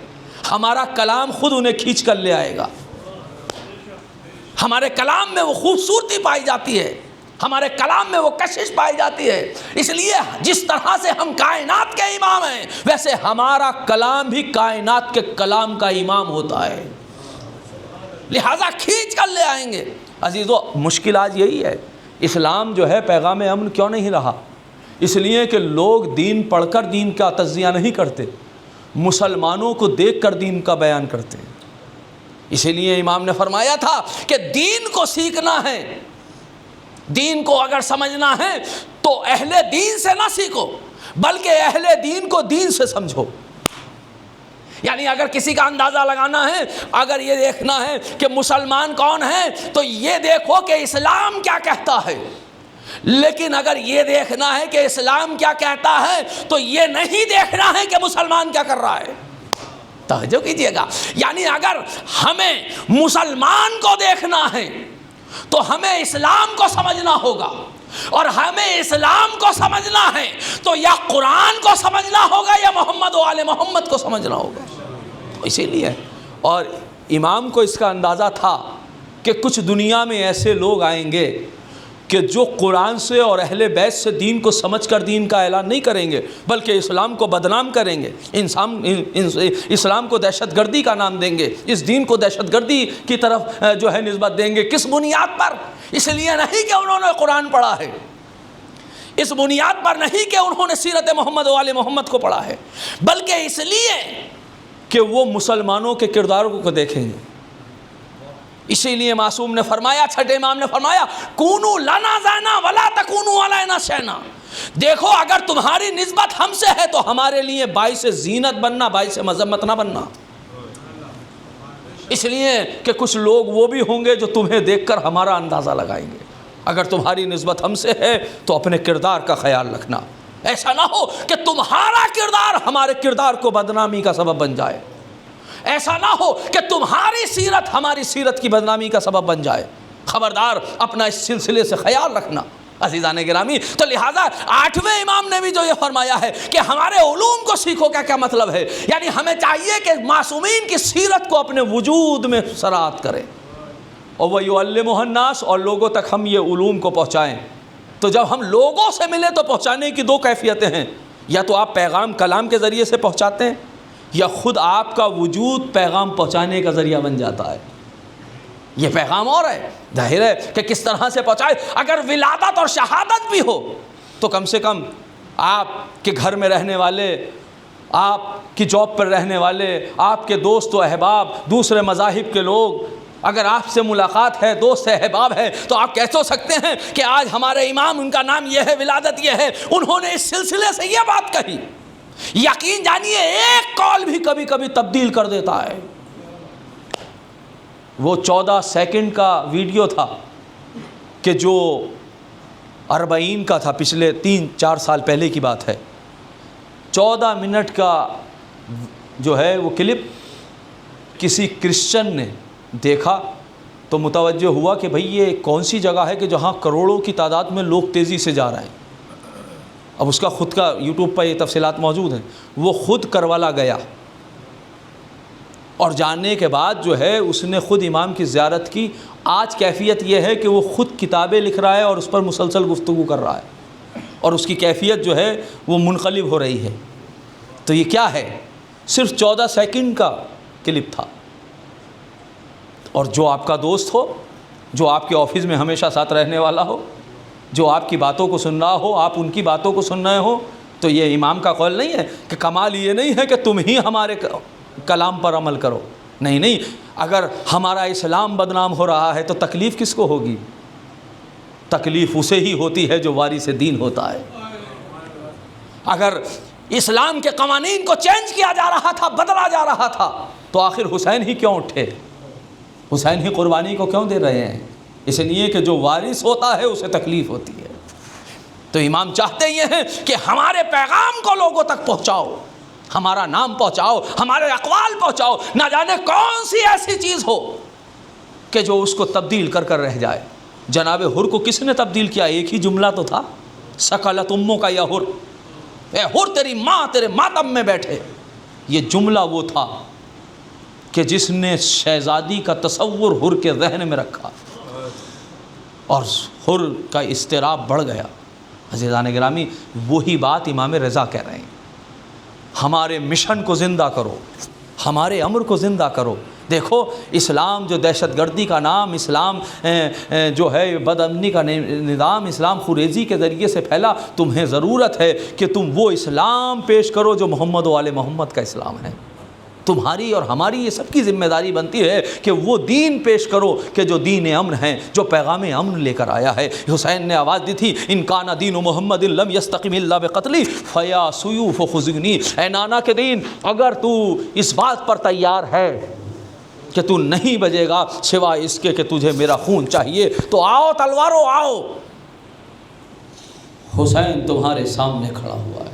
ہمارا کلام خود انہیں کھینچ کر لے آئے گا۔ ہمارے کلام میں وہ خوبصورتی پائی جاتی ہے، ہمارے کلام میں وہ کشش پائی جاتی ہے۔ اس لیے جس طرح سے ہم کائنات کے امام ہیں، ویسے ہمارا کلام بھی کائنات کے کلام کا امام ہوتا ہے، لہذا کھینچ کر لے آئیں گے۔ عزیزو، مشکل آج یہی ہے، اسلام جو ہے پیغام امن کیوں نہیں رہا؟ اس لیے کہ لوگ دین پڑھ کر دین کا تجزیہ نہیں کرتے، مسلمانوں کو دیکھ کر دین کا بیان کرتے ہیں۔ اسی لیے امام نے فرمایا تھا کہ دین کو سیکھنا ہے، دین کو اگر سمجھنا ہے تو اہل دین سے نہ سیکھو بلکہ اہل دین کو دین سے سمجھو۔ یعنی اگر کسی کا اندازہ لگانا ہے، اگر یہ دیکھنا ہے کہ مسلمان کون ہے تو یہ دیکھو کہ اسلام کیا کہتا ہے، لیکن اگر یہ دیکھنا ہے کہ اسلام کیا کہتا ہے تو یہ نہیں دیکھنا ہے کہ مسلمان کیا کر رہا ہے۔ توجہ کیجئے گا، یعنی اگر ہمیں مسلمان کو دیکھنا ہے تو ہمیں اسلام کو سمجھنا ہوگا، اور ہمیں اسلام کو سمجھنا ہے تو یا قرآن کو سمجھنا ہوگا یا محمد و آل محمد کو سمجھنا ہوگا۔ اسی لیے اور امام کو اس کا اندازہ تھا کہ کچھ دنیا میں ایسے لوگ آئیں گے کہ جو قرآن سے اور اہل بیت سے دین کو سمجھ کر دین کا اعلان نہیں کریں گے بلکہ اسلام کو بدنام کریں گے، اسلام کو دہشت گردی کا نام دیں گے، اس دین کو دہشت گردی کی طرف جو ہے نسبت دیں گے۔ کس بنیاد پر؟ اس لیے نہیں کہ انہوں نے قرآن پڑھا ہے، اس بنیاد پر نہیں کہ انہوں نے سیرت محمد و آل محمد کو پڑھا ہے، بلکہ اس لیے کہ وہ مسلمانوں کے کرداروں کو دیکھیں گے۔ اسی لیے معصوم نے فرمایا، چھٹے امام نے فرمایا، کونو لنا زینا ولا تکونو علینا شینا، دیکھو اگر تمہاری نسبت ہم سے ہے تو ہمارے لیے باعث زینت بننا، باعث مذمت نہ بننا۔ اس لیے کہ کچھ لوگ وہ بھی ہوں گے جو تمہیں دیکھ کر ہمارا اندازہ لگائیں گے۔ اگر تمہاری نسبت ہم سے ہے تو اپنے کردار کا خیال رکھنا، ایسا نہ ہو کہ تمہارا کردار ہمارے کردار کو بدنامی کا سبب بن جائے، ایسا نہ ہو کہ تمہاری سیرت ہماری سیرت کی بدنامی کا سبب بن جائے۔ خبردار اپنا اس سلسلے سے خیال رکھنا عزیزان گرامی۔ تو لہٰذا 8ویں امام نے بھی جو یہ فرمایا ہے کہ ہمارے علوم کو سیکھو، کا کیا مطلب ہے؟ یعنی ہمیں چاہیے کہ معصومین کی سیرت کو اپنے وجود میں سرات کریں، اور وَيُعَلِّمُهَا النَّاسَ، اور لوگوں تک ہم یہ علوم کو پہنچائیں۔ تو جب ہم لوگوں سے ملے تو پہنچانے کی دو کیفیتیں ہیں، یا تو آپ پیغام کلام کے ذریعے سے پہنچاتے ہیں، یا خود آپ کا وجود پیغام پہنچانے کا ذریعہ بن جاتا ہے۔ یہ پیغام اور ہے، ظاہر ہے کہ کس طرح سے پہنچائے۔ اگر ولادت اور شہادت بھی ہو تو کم سے کم آپ کے گھر میں رہنے والے، آپ کی جاب پر رہنے والے، آپ کے دوست و احباب، دوسرے مذاہب کے لوگ، اگر آپ سے ملاقات ہے، دوست احباب ہے، تو آپ کہہ تو سکتے ہیں کہ آج ہمارے امام، ان کا نام یہ ہے، ولادت یہ ہے، انہوں نے اس سلسلے سے یہ بات کہی۔ یقین جانیے ایک قول بھی کبھی کبھی تبدیل کر دیتا ہے۔ وہ 14 سیکنڈ کا ویڈیو تھا کہ جو 40 کا تھا، پچھلے 3-4 سال پہلے کی بات ہے۔ 14 منٹ کا جو ہے وہ کلپ کسی کرسچن نے دیکھا تو متوجہ ہوا کہ بھئی یہ کون سی جگہ ہے کہ جہاں کروڑوں کی تعداد میں لوگ تیزی سے جا رہے ہیں۔ اب اس کا خود کا یوٹیوب پر یہ تفصیلات موجود ہیں۔ وہ خود کربلا گیا اور جاننے کے بعد جو ہے اس نے خود امام کی زیارت کی۔ آج کیفیت یہ ہے کہ وہ خود کتابیں لکھ رہا ہے اور اس پر مسلسل گفتگو کر رہا ہے، اور اس کی کیفیت جو ہے وہ منقلب ہو رہی ہے۔ تو یہ کیا ہے؟ صرف 14 سیکنڈ کا کلپ تھا، اور جو آپ کا دوست ہو، جو آپ کے آفس میں ہمیشہ ساتھ رہنے والا ہو، جو آپ کی باتوں کو سن رہا ہو، آپ ان کی باتوں کو سن رہے ہو، تو یہ امام کا قول نہیں ہے کہ کمال یہ نہیں ہے کہ تم ہی ہمارے کلام پر عمل کرو۔ نہیں، اگر ہمارا اسلام بدنام ہو رہا ہے تو تکلیف کس کو ہوگی؟ تکلیف اسے ہی ہوتی ہے جو وارث دین ہوتا ہے۔ اگر اسلام کے قوانین کو چینج کیا جا رہا تھا، بدلا جا رہا تھا، تو آخر حسین ہی کیوں اٹھے؟ حسین ہی قربانی کو کیوں دے رہے ہیں؟ اس لیے کہ جو وارث ہوتا ہے اسے تکلیف ہوتی ہے۔ تو امام چاہتے یہ ہیں کہ ہمارے پیغام کو لوگوں تک پہنچاؤ، ہمارا نام پہنچاؤ، ہمارے اقوال پہنچاؤ۔ نہ جانے کون سی ایسی چیز ہو کہ جو اس کو تبدیل کر کر رہ جائے۔ جناب حر کو کس نے تبدیل کیا؟ ایک ہی جملہ تو تھا، سکلت اموں کا یا حر، اے حر تیری ماں تیرے ماتم میں بیٹھے۔ یہ جملہ وہ تھا کہ جس نے شہزادی کا تصور حر کے ذہن میں رکھا، اور حر کا اضطراب بڑھ گیا۔ عزیزان گرامی، وہی بات امام رضا کہہ رہے ہیں، ہمارے مشن کو زندہ کرو، ہمارے امر کو زندہ کرو۔ دیکھو اسلام جو دہشت گردی کا نام، اسلام جو ہے بد امنی کا نظام، اسلام خوریزی کے ذریعے سے پھیلا، تمہیں ضرورت ہے کہ تم وہ اسلام پیش کرو جو محمد و آل محمد کا اسلام ہے۔ تمہاری اور ہماری یہ سب کی ذمہ داری بنتی ہے کہ وہ دین پیش کرو کہ جو دین امن ہے، جو پیغام امن لے کر آیا ہے۔ حسین نے آواز دی تھی، ان کان دین محمد لم یستقم الا بقتلی فیا سیوف خذنی۔ اے نانا کے دین، اگر تو اس بات پر تیار ہے کہ تو نہیں بجے گا سوائے اس کے کہ تجھے میرا خون چاہیے، تو آؤ تلوارو آؤ، حسین تمہارے سامنے کھڑا ہوا ہے۔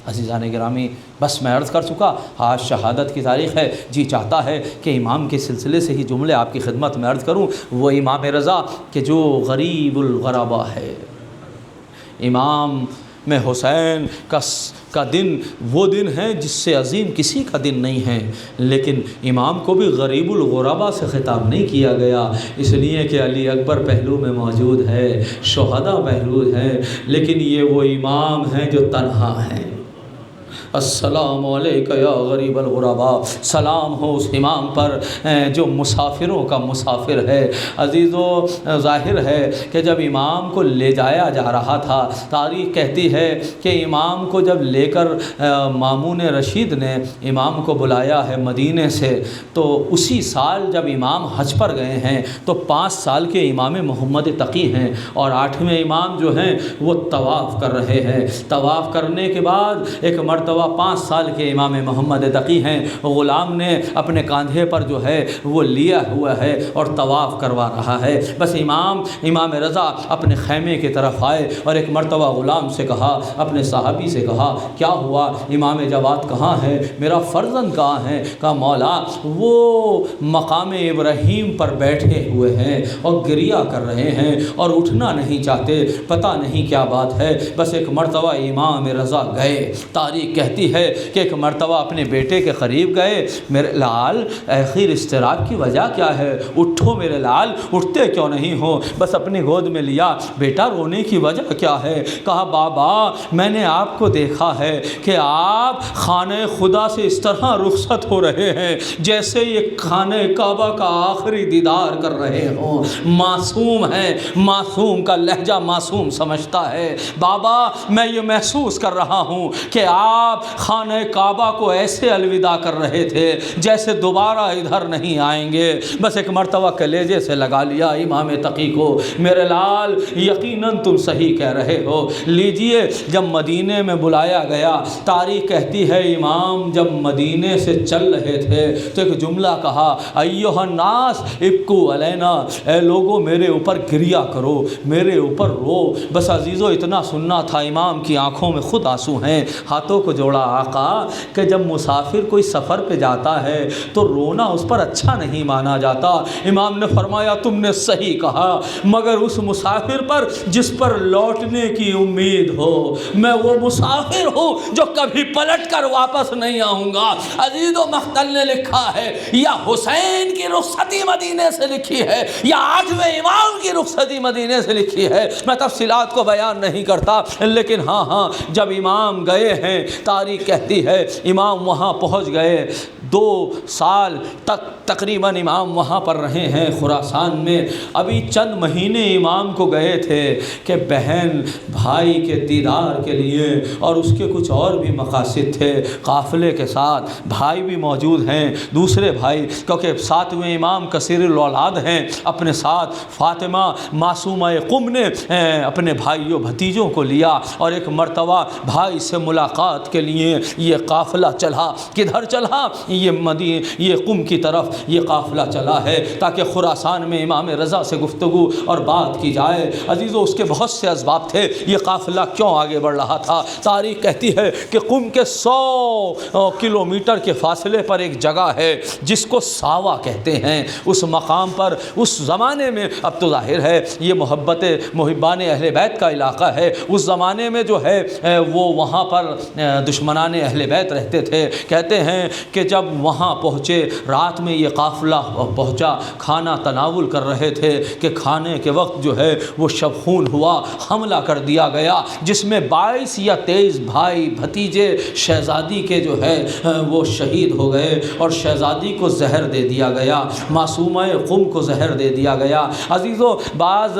عزیزان گرامی، بس میں عرض کر چکا، آج شہادت کی تاریخ ہے، جی چاہتا ہے کہ امام کے سلسلے سے ہی جملے آپ کی خدمت میں عرض کروں۔ وہ امام رضا کہ جو غریب الغربا ہے، امام میں حسین کا دن وہ دن ہے جس سے عظیم کسی کا دن نہیں ہے، لیکن امام کو بھی غریب الغربا سے خطاب نہیں کیا گیا، اس لیے کہ علی اکبر پہلو میں موجود ہے، شہداء پہلو ہے، لیکن یہ وہ امام ہیں جو تنہا ہیں۔ السلام علیکہ یا غریب الغربا، سلام ہو اس امام پر جو مسافروں کا مسافر ہے۔ عزیزو، ظاہر ہے کہ جب امام کو لے جایا جا رہا تھا، تاریخ کہتی ہے کہ امام کو جب لے کر مامون رشید نے امام کو بلایا ہے مدینے سے، تو اسی سال جب امام حج پر گئے ہیں تو 5 سال کے امام محمد تقی ہیں، اور 8ویں امام جو ہیں وہ طواف کر رہے ہیں۔ طواف کرنے کے بعد ایک مرتبہ 5 سال کے امام محمد تقی ہیں، غلام نے اپنے کاندھے پر جو ہے وہ لیا ہوا ہے اور طواف کروا رہا ہے۔ بس امام رضا اپنے خیمے کی طرف آئے اور ایک مرتبہ غلام سے کہا، اپنے صحابی سے کہا، کیا ہوا؟ امام جواد کہاں ہے؟ میرا فرزند کہاں ہے؟ کہا مولا وہ مقام ابراہیم پر بیٹھے ہوئے ہیں اور گریہ کر رہے ہیں اور اٹھنا نہیں چاہتے، پتہ نہیں کیا بات ہے۔ بس ایک مرتبہ امام رضا گئے، تاریخ تاریخ کہتی ہے کہ ایک مرتبہ اپنے بیٹے کے قریب گئے، میرے لال آخر اضطراب کی وجہ کیا ہے؟ اٹھو میرے لال، اٹھتے کیوں نہیں ہو؟ بس اپنی گود میں لیا، بیٹا رونے کی وجہ کیا ہے؟ کہا بابا میں نے آپ کو دیکھا ہے کہ آپ خانہ خدا سے اس طرح رخصت ہو رہے ہیں جیسے یہ خانہ کعبہ کا آخری دیدار کر رہے ہوں۔ معصوم ہے، معصوم کا لہجہ معصوم سمجھتا ہے۔ بابا میں یہ محسوس کر رہا ہوں کہ آپ خانہ کعبہ کو ایسے الوداع کر رہے تھے جیسے دوبارہ ادھر نہیں آئیں گے۔ بس ایک مرتبہ کلیجے سے لگا لیا امام تقی کو، میرے لال یقیناً تم صحیح کہہ رہے ہو، لیجئے۔ جب مدینے میں بلایا گیا، تاریخ کہتی ہے امام جب مدینے سے چل رہے تھے تو ایک جملہ کہا، ایھا الناس ابکوا علینا، اے لوگوں میرے اوپر گریا کرو، میرے اوپر رو۔ بس عزیزو اتنا سننا تھا، امام کی آنکھوں میں خود آنسو ہیں، ہاتھوں کو جوڑا آقا کہ جب مسافر کوئی سفر پہ جاتا ہے تو رونا اس پر اچھا نہیں مانا جاتا۔ امام نے فرمایا تم نے صحیح کہا، مگر اس مسافر پر جس پر لوٹنے کی امید ہو، میں وہ مسافر ہوں جو کبھی پلٹ کر واپس نہیں آؤں گا۔ عزیز و مختل نے لکھا ہے، یا حسین کی رخصتی مدینے سے لکھی ہے یا 8ویں امام کی رخصتی مدینے سے لکھی ہے، میں تفصیلات کو بیان نہیں کرتا، لیکن ہاں جب امام گئے ہیں، تاریخ کہتی ہے امام وہاں پہنچ گئے، 2 سال تک تقریباً امام وہاں پر رہے ہیں خراسان میں۔ ابھی چند مہینے امام کو گئے تھے کہ بہن بھائی کے دیدار کے لیے اور اس کے کچھ اور بھی مقاصد تھے، قافلے کے ساتھ بھائی بھی موجود ہیں، دوسرے بھائی، کیونکہ 7ویں امام کثیر الاولاد ہیں، اپنے ساتھ فاطمہ معصومہ قم نے اپنے بھائیوں بھتیجوں کو لیا اور ایک مرتبہ بھائی سے ملاقات کے لیے یہ قافلہ چلا۔ کدھر چلا؟ یہ قم کی طرف یہ قافلہ چلا ہے تاکہ خراسان میں امام رضا سے گفتگو اور بات کی جائے۔ عزیزو اس کے بہت سے اسباب تھے، یہ قافلہ کیوں آگے بڑھ رہا تھا؟ تاریخ کہتی ہے کہ قم کے 100 کلومیٹر کے فاصلے پر ایک جگہ ہے جس کو ساوا کہتے ہیں۔ اس مقام پر اس زمانے میں، اب تو ظاہر ہے یہ محبان اہل بیت کا علاقہ ہے، اس زمانے میں جو ہے وہ وہاں پر دشمنان اہل بیت رہتے تھے۔ کہتے ہیں کہ جب وہاں پہنچے، رات میں یہ قافلہ پہنچا، کھانا تناول کر رہے تھے کہ کھانے کے وقت جو ہے وہ شبخون ہوا، حملہ کر دیا گیا جس میں 22 یا 23 بھائی بھتیجے شہزادی کے جو ہے وہ شہید ہو گئے اور شہزادی کو زہر دے دیا گیا، معصومہ قم کو زہر دے دیا گیا۔ عزیزو بعض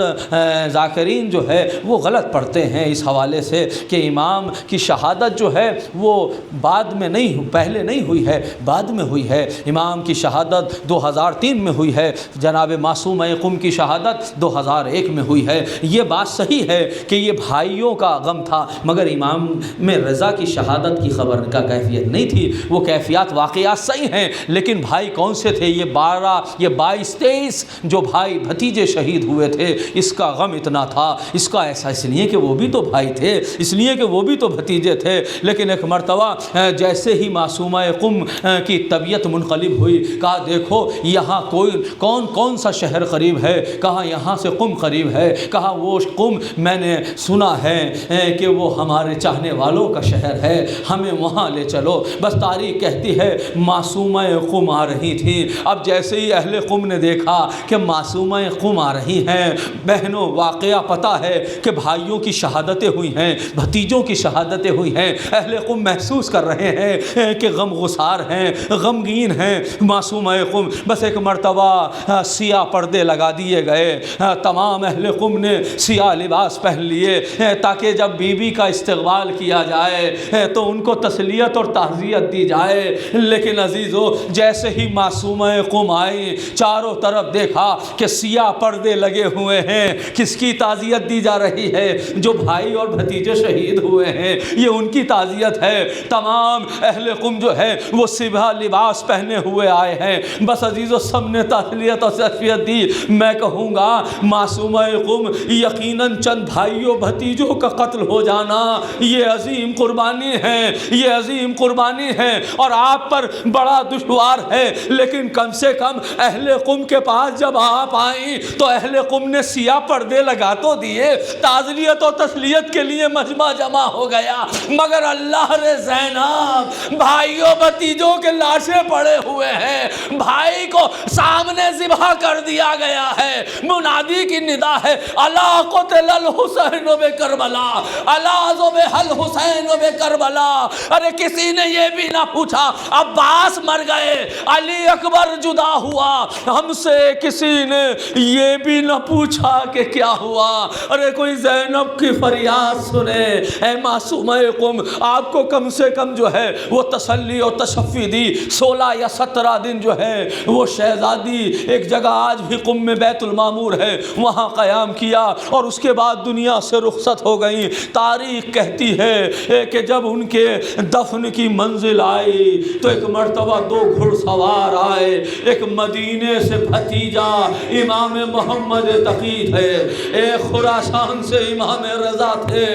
ذاکرین جو ہے وہ غلط پڑھتے ہیں اس حوالے سے کہ امام کی شہادت جو ہے وہ بعد میں نہیں، پہلے نہیں ہوئی ہے، بعد میں ہوئی ہے۔ امام کی شہادت 2003 میں ہوئی ہے، جناب معصومہ قم کی شہادت 2001 میں ہوئی ہے۔ یہ بات صحیح ہے کہ یہ بھائیوں کا غم تھا، مگر امام میں رضا کی شہادت کی خبر کا کیفیت نہیں تھی۔ وہ کیفیات واقعات صحیح ہیں، لیکن بھائی کون سے تھے؟ یہ 22 23 جو بھائی بھتیجے شہید ہوئے تھے، اس کا غم اتنا تھا۔ اس کا ایسا اس لیے کہ وہ بھی تو بھائی تھے، اس لیے کہ وہ بھی تو بھتیجے تھے۔ لیکن ایک مرتبہ جیسے ہی معصومہ قم کی طبیعت منقلب ہوئی، کہا دیکھو یہاں کون سا شہر قریب ہے؟ کہا یہاں سے قم قریب ہے۔ کہا وہ قم میں نے سنا ہے کہ وہ ہمارے چاہنے والوں کا شہر ہے، ہمیں وہاں لے چلو۔ بس تاریخ کہتی ہے معصومہ قم آ رہی تھی۔ اب جیسے ہی اہل قم نے دیکھا کہ معصومہ قم آ رہی ہیں، بہنوں واقعہ پتہ ہے کہ بھائیوں کی شہادتیں ہوئی ہیں، بھتیجوں کی شہادتیں ہوئی ہیں، اہل قم محسوس کر رہے ہیں کہ غم گسار ہیں، غمگین ہیں معصومہ قم۔ بس ایک مرتبہ سیاہ پردے لگا دیے گئے، تمام اہل قم نے سیاہ لباس پہن لیے تاکہ جب بی بی کا استقبال کیا جائے تو ان کو تسلیت اور تعزیت دی جائے۔ لیکن عزیزو جیسے ہی معصومہ قم آئی، چاروں طرف دیکھا کہ سیاہ پردے لگے ہوئے ہیں۔ کس کی تعزیت دی جا رہی ہے؟ جو بھائی اور بھتیجے شہید ہوئے ہیں، یہ ان کی تعزیت ہے۔ تمام اہل قم جو ہے وہ کیسا لباس پہنے ہوئے آئے ہیں. بس عزیزو سب نے تسلیت اور تشفیت دی. میں کہوں گا معصومہ قم یقیناً چند بھائیوں بھتیجوں کا قتل ہو جانا یہ عظیم قربانی ہے, یہ عظیم قربانی ہے اور آپ پر بڑا دشوار ہے, لیکن کم سے کم اہل قم کے پاس جب آپ آئیں تو اہل قم نے سیاہ پردے لگا تو دیے, تعزیت و تسلیت کے لیے مجمع جمع ہو گیا. مگر اللہ رے زینب بھائیوں بھتیجوں کے لاشیں پڑے ہوئے ہیں, بھائی کو سامنے ذبح کر دیا گیا ہے. منادی کی ندا ہے الا قتل الحسین بکربلا, الا ذبح الحسین بکربلا. ارے کسی نے یہ بھی نہ پوچھا عباس مر گئے, علی اکبر جدا ہوا, ہم سے کسی نے یہ بھی نہ پوچھا کہ کیا ہوا. ارے کوئی زینب کی فریاد سنے. اے معصومہ قم آپ کو کم سے کم جو ہے وہ تسلی اور تشفی دی. 16 یا 17 دن جو ہے وہ شہزادی ایک جگہ آج بھی قم میں بیت المعمور ہے وہاں قیام کیا اور اس کے بعد دنیا سے رخصت ہو گئی. تاریخ کہتی ہے کہ جب ان کے دفن کی منزل آئی تو ایک مرتبہ 2 گھڑ سوار آئے. ایک مدینے سے بھتیجا امام محمد تقی تھے, ایک خراسان سے امام رضا تھے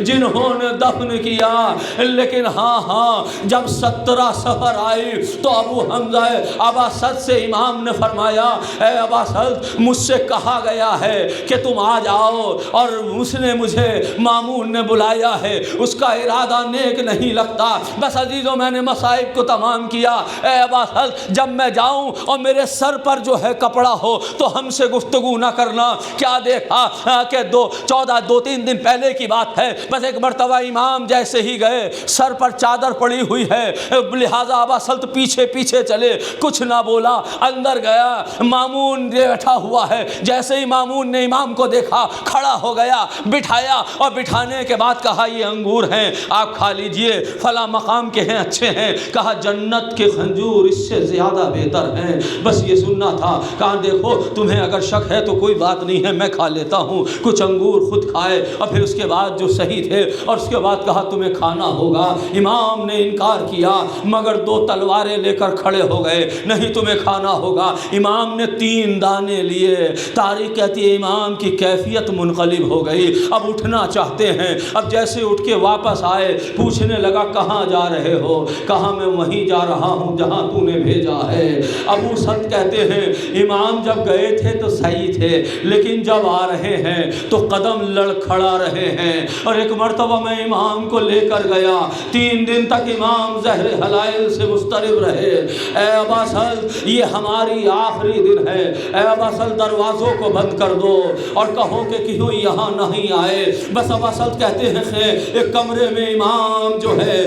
جنہوں نے دفن کیا. لیکن ہاں جب 17 سفر آئی تو ابو حمزہ ابا سعد سے امام نے فرمایا اے ابا سعد مجھ سے کہا گیا ہے کہ تم آ جاؤ, اور اس نے مجھے مامون نے بلایا ہے, اس کا ارادہ نیک نہیں لگتا. بس عزیزوں میں نے مصائب کو تمام کیا. اے ابا سعد جب میں جاؤں اور میرے سر پر جو ہے کپڑا ہو تو ہم سے گفتگو نہ کرنا. کیا دیکھا کہ 2-3 دن پہلے کی بات ہے, بس ایک مرتبہ امام جیسے ہی گئے سر پر چادر پڑی ہوئی ہے, لہذا ابا سلط پیچھے چلے, کچھ نہ بولا. اندر گیا, مامون بیٹھا ہوا ہے. جیسے ہی مامون نے امام کو دیکھا کھڑا ہو گیا, بٹھایا اور بٹھانے کے بعد کہا یہ انگور ہیں آپ کھا لیجئے, فلاں مقام کے ہیں اچھے ہیں. کہا جنت کے خنجور اس سے زیادہ بہتر ہیں. بس یہ سننا تھا. کہا دیکھو تمہیں اگر شک ہے تو کوئی بات نہیں ہے, میں کھا لیتا ہوں. کچھ انگور خود کھائے اور پھر اس کے بعد جو صحیح تھے, اور اس کے بعد کہا تمہیں کھانا ہوگا. امام نے انکار کیا مگر 2 تلواریں لے کر کھڑے ہو گئے, نہیں تمہیں کھانا ہوگا. امام نے 3 دانے لیے. تاریخ کہتی ہے امام کی کیفیت منقلب ہو گئی, اب اٹھنا چاہتے ہیں. اب جیسے اٹھ کے واپس آئے پوچھنے لگا کہاں جا رہے ہو؟ کہا میں وہیں جا رہا ہوں جہاں تو نے بھیجا ہے. ابو سعد کہتے ہیں امام جب گئے تھے تو صحیح تھے, لیکن جب آ رہے ہیں تو قدم لڑکھڑا رہے ہیں. اور ایک مرتبہ میں امام کو لے کر گیا, 3 دن تک امام زہر حلائل سے مضطرب رہے. اے ابا سعد یہ ہماری آخری دن ہے, اے ابا سعد دروازوں کو بند کر دو اور کہو کہ کیوں یہاں نہیں آئے. بس ابا سعد کہتے ہیں ایک کمرے میں امام جو ہے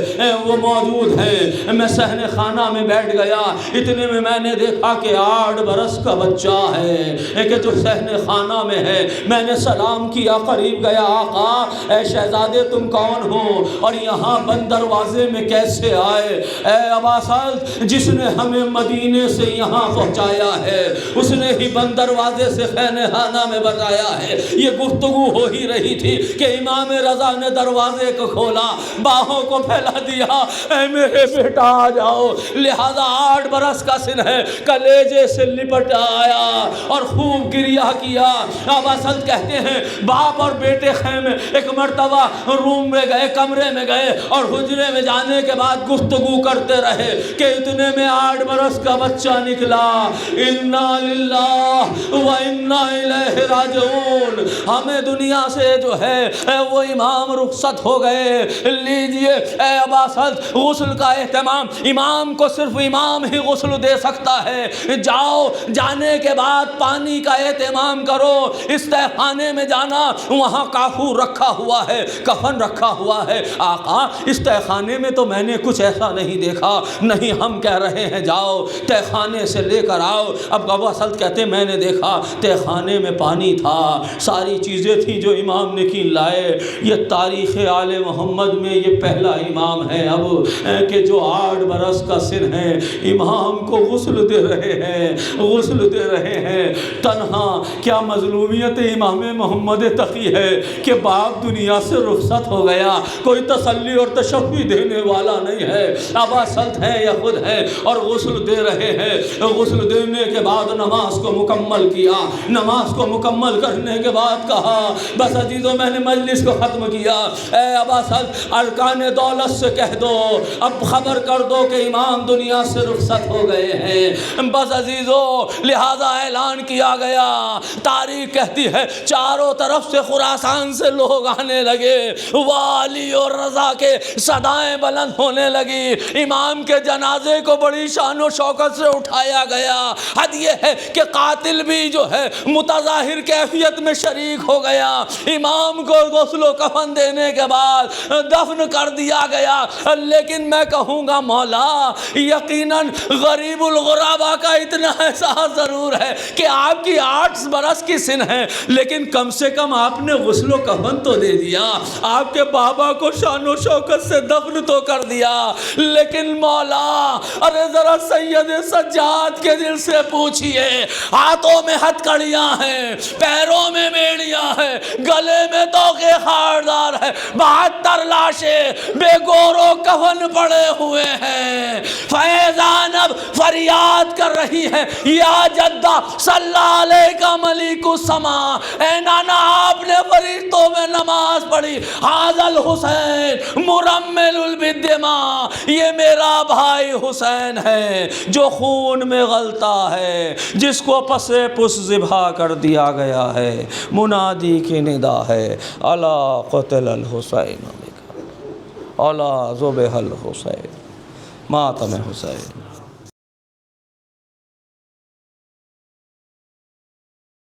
وہ موجود ہے. میں صحن خانہ میں بیٹھ گیا, اتنے میں میں نے دیکھا کہ 8 برس کا بچہ ہے کہ جو صحن خانہ میں ہے. میں نے سلام کیا, قریب گیا, آقا اے شہزادے تم کون ہو اور یہاں بند دروازے میں کیسے آئے؟ اے ابا سعد جس نے ہمیں مدینے سے یہاں پہنچایا ہے اس نے ہی بند دروازے سے خانہ خانہ میں بتایا ہے. یہ گفتگو ہو ہی رہی تھی کہ امام رضا نے دروازے کو کھولا, باہوں کو پھیلا دیا, اے میرے بیٹا آ جاؤ. لہذا 8 برس کا سن ہے, کلیجے سے لپٹ آیا اور خوب گریہ کیا. ابا سعد کہتے ہیں باپ اور بیٹے خیمے ایک مرتبہ روم میں گئے, کمرے میں گئے اور حجرے میں جانے کے بعد گفتگو کرتے رہے کہ اتنے میں 8 برس کا بچہ نکلا. انا للہ و انا الیہ راجعون. ہمیں دنیا سے جو ہے وہ امام رخصت ہو گئے. لیجئے اے ابا سعد غسل کا اہتمام, امام کو صرف امام ہی غسل دے سکتا ہے. جاؤ, جانے کے بعد پانی کا اہتمام کرو. استحخانے میں جانا, وہاں کافور رکھا ہوا ہے, کفن رکھا ہوا ہے. آقا استحخانے میں تو میں نے کچھ ایسا نہیں دیکھا. نہیں ہم کہہ رہے ہیں جاؤ تہخانے سے لے کر آؤ. اب ابا سعد کہتے ہیں میں نے دیکھا تہخانے میں پانی تھا, ساری چیزیں تھیں جو امام نے کی لائے. یہ تاریخ آل محمد میں یہ پہلا امام ہے اب کہ جو 8 برس کا سن ہے امام کو غسل دے رہے ہیں, غسل دے رہے ہیں. تنہا کیا مظلومیت امام محمد تقی ہے کہ باپ دنیا سے رخصت ہو گیا, کوئی تسلی اور تشفی دینے والا نہیں ہے. ابا سعد ہیں ہے یا خود ہے، اور غسل دے رہے ہیں۔ غسل دینے کے بعد نماز کو مکمل کیا، نماز کو مکمل کرنے کے بعد کہا بس عزیزو میں نے مجلس کو ختم کیا، اے ابا سعد ارکان دولت سے کہہ دو، اب خبر کر دو کہ امام دنیا سے رخصت ہو گئے ہیں۔ بس عزیزو لہذا اعلان کیا گیا، تاریخ کہتی ہے چاروں طرف سے خراسان سے لوگ آنے لگے، والی اور رضا کے صدائیں بلند ہونے لگی، امام کے جنازے کو بڑی شان و شوکت سے اٹھایا گیا۔ حد یہ ہے کہ قاتل بھی جو ہے متظاہر کیفیت میں شریک ہو گیا، امام کو غسل و کفن دینے کے بعد دفن کر دیا گیا۔ لیکن میں کہوں گا مولا یقیناً غریب الغربا کا اتنا احساس ضرور ہے کہ آپ کی 8 برس کی سن ہے، لیکن کم سے کم آپ نے غسل و کفن تو دے دیا، آپ کے بابا کو شان و شوکت سے دفن تو کر دیا۔ لیکن مولا ارے ذرا سید سجاد کے دل سے پوچھئے، ہاتھوں میں ہتھکڑیاں ہیں، پیروں میں بیڑیاں ہیں، گلے میں توقے خاردار ہے، 72 لاشیں بے گور و کفن پڑے ہوئے ہیں۔ فیضان اب فریاد کر رہی ہے یا جدہ صلی علیہ ملیک السما، اے نانا آپ نے فرشتوں میں نماز پڑھی، ھذا الحسین مرمل بالدماء، یہ میرا بھائی حسین ہے جو خون میں غلتا ہے، جس کو پس پس ذبح کر دیا گیا ہے۔ منادی کی ندا ہے الا قتل الحسین، الا ذبح الحسین، ماتم حسین۔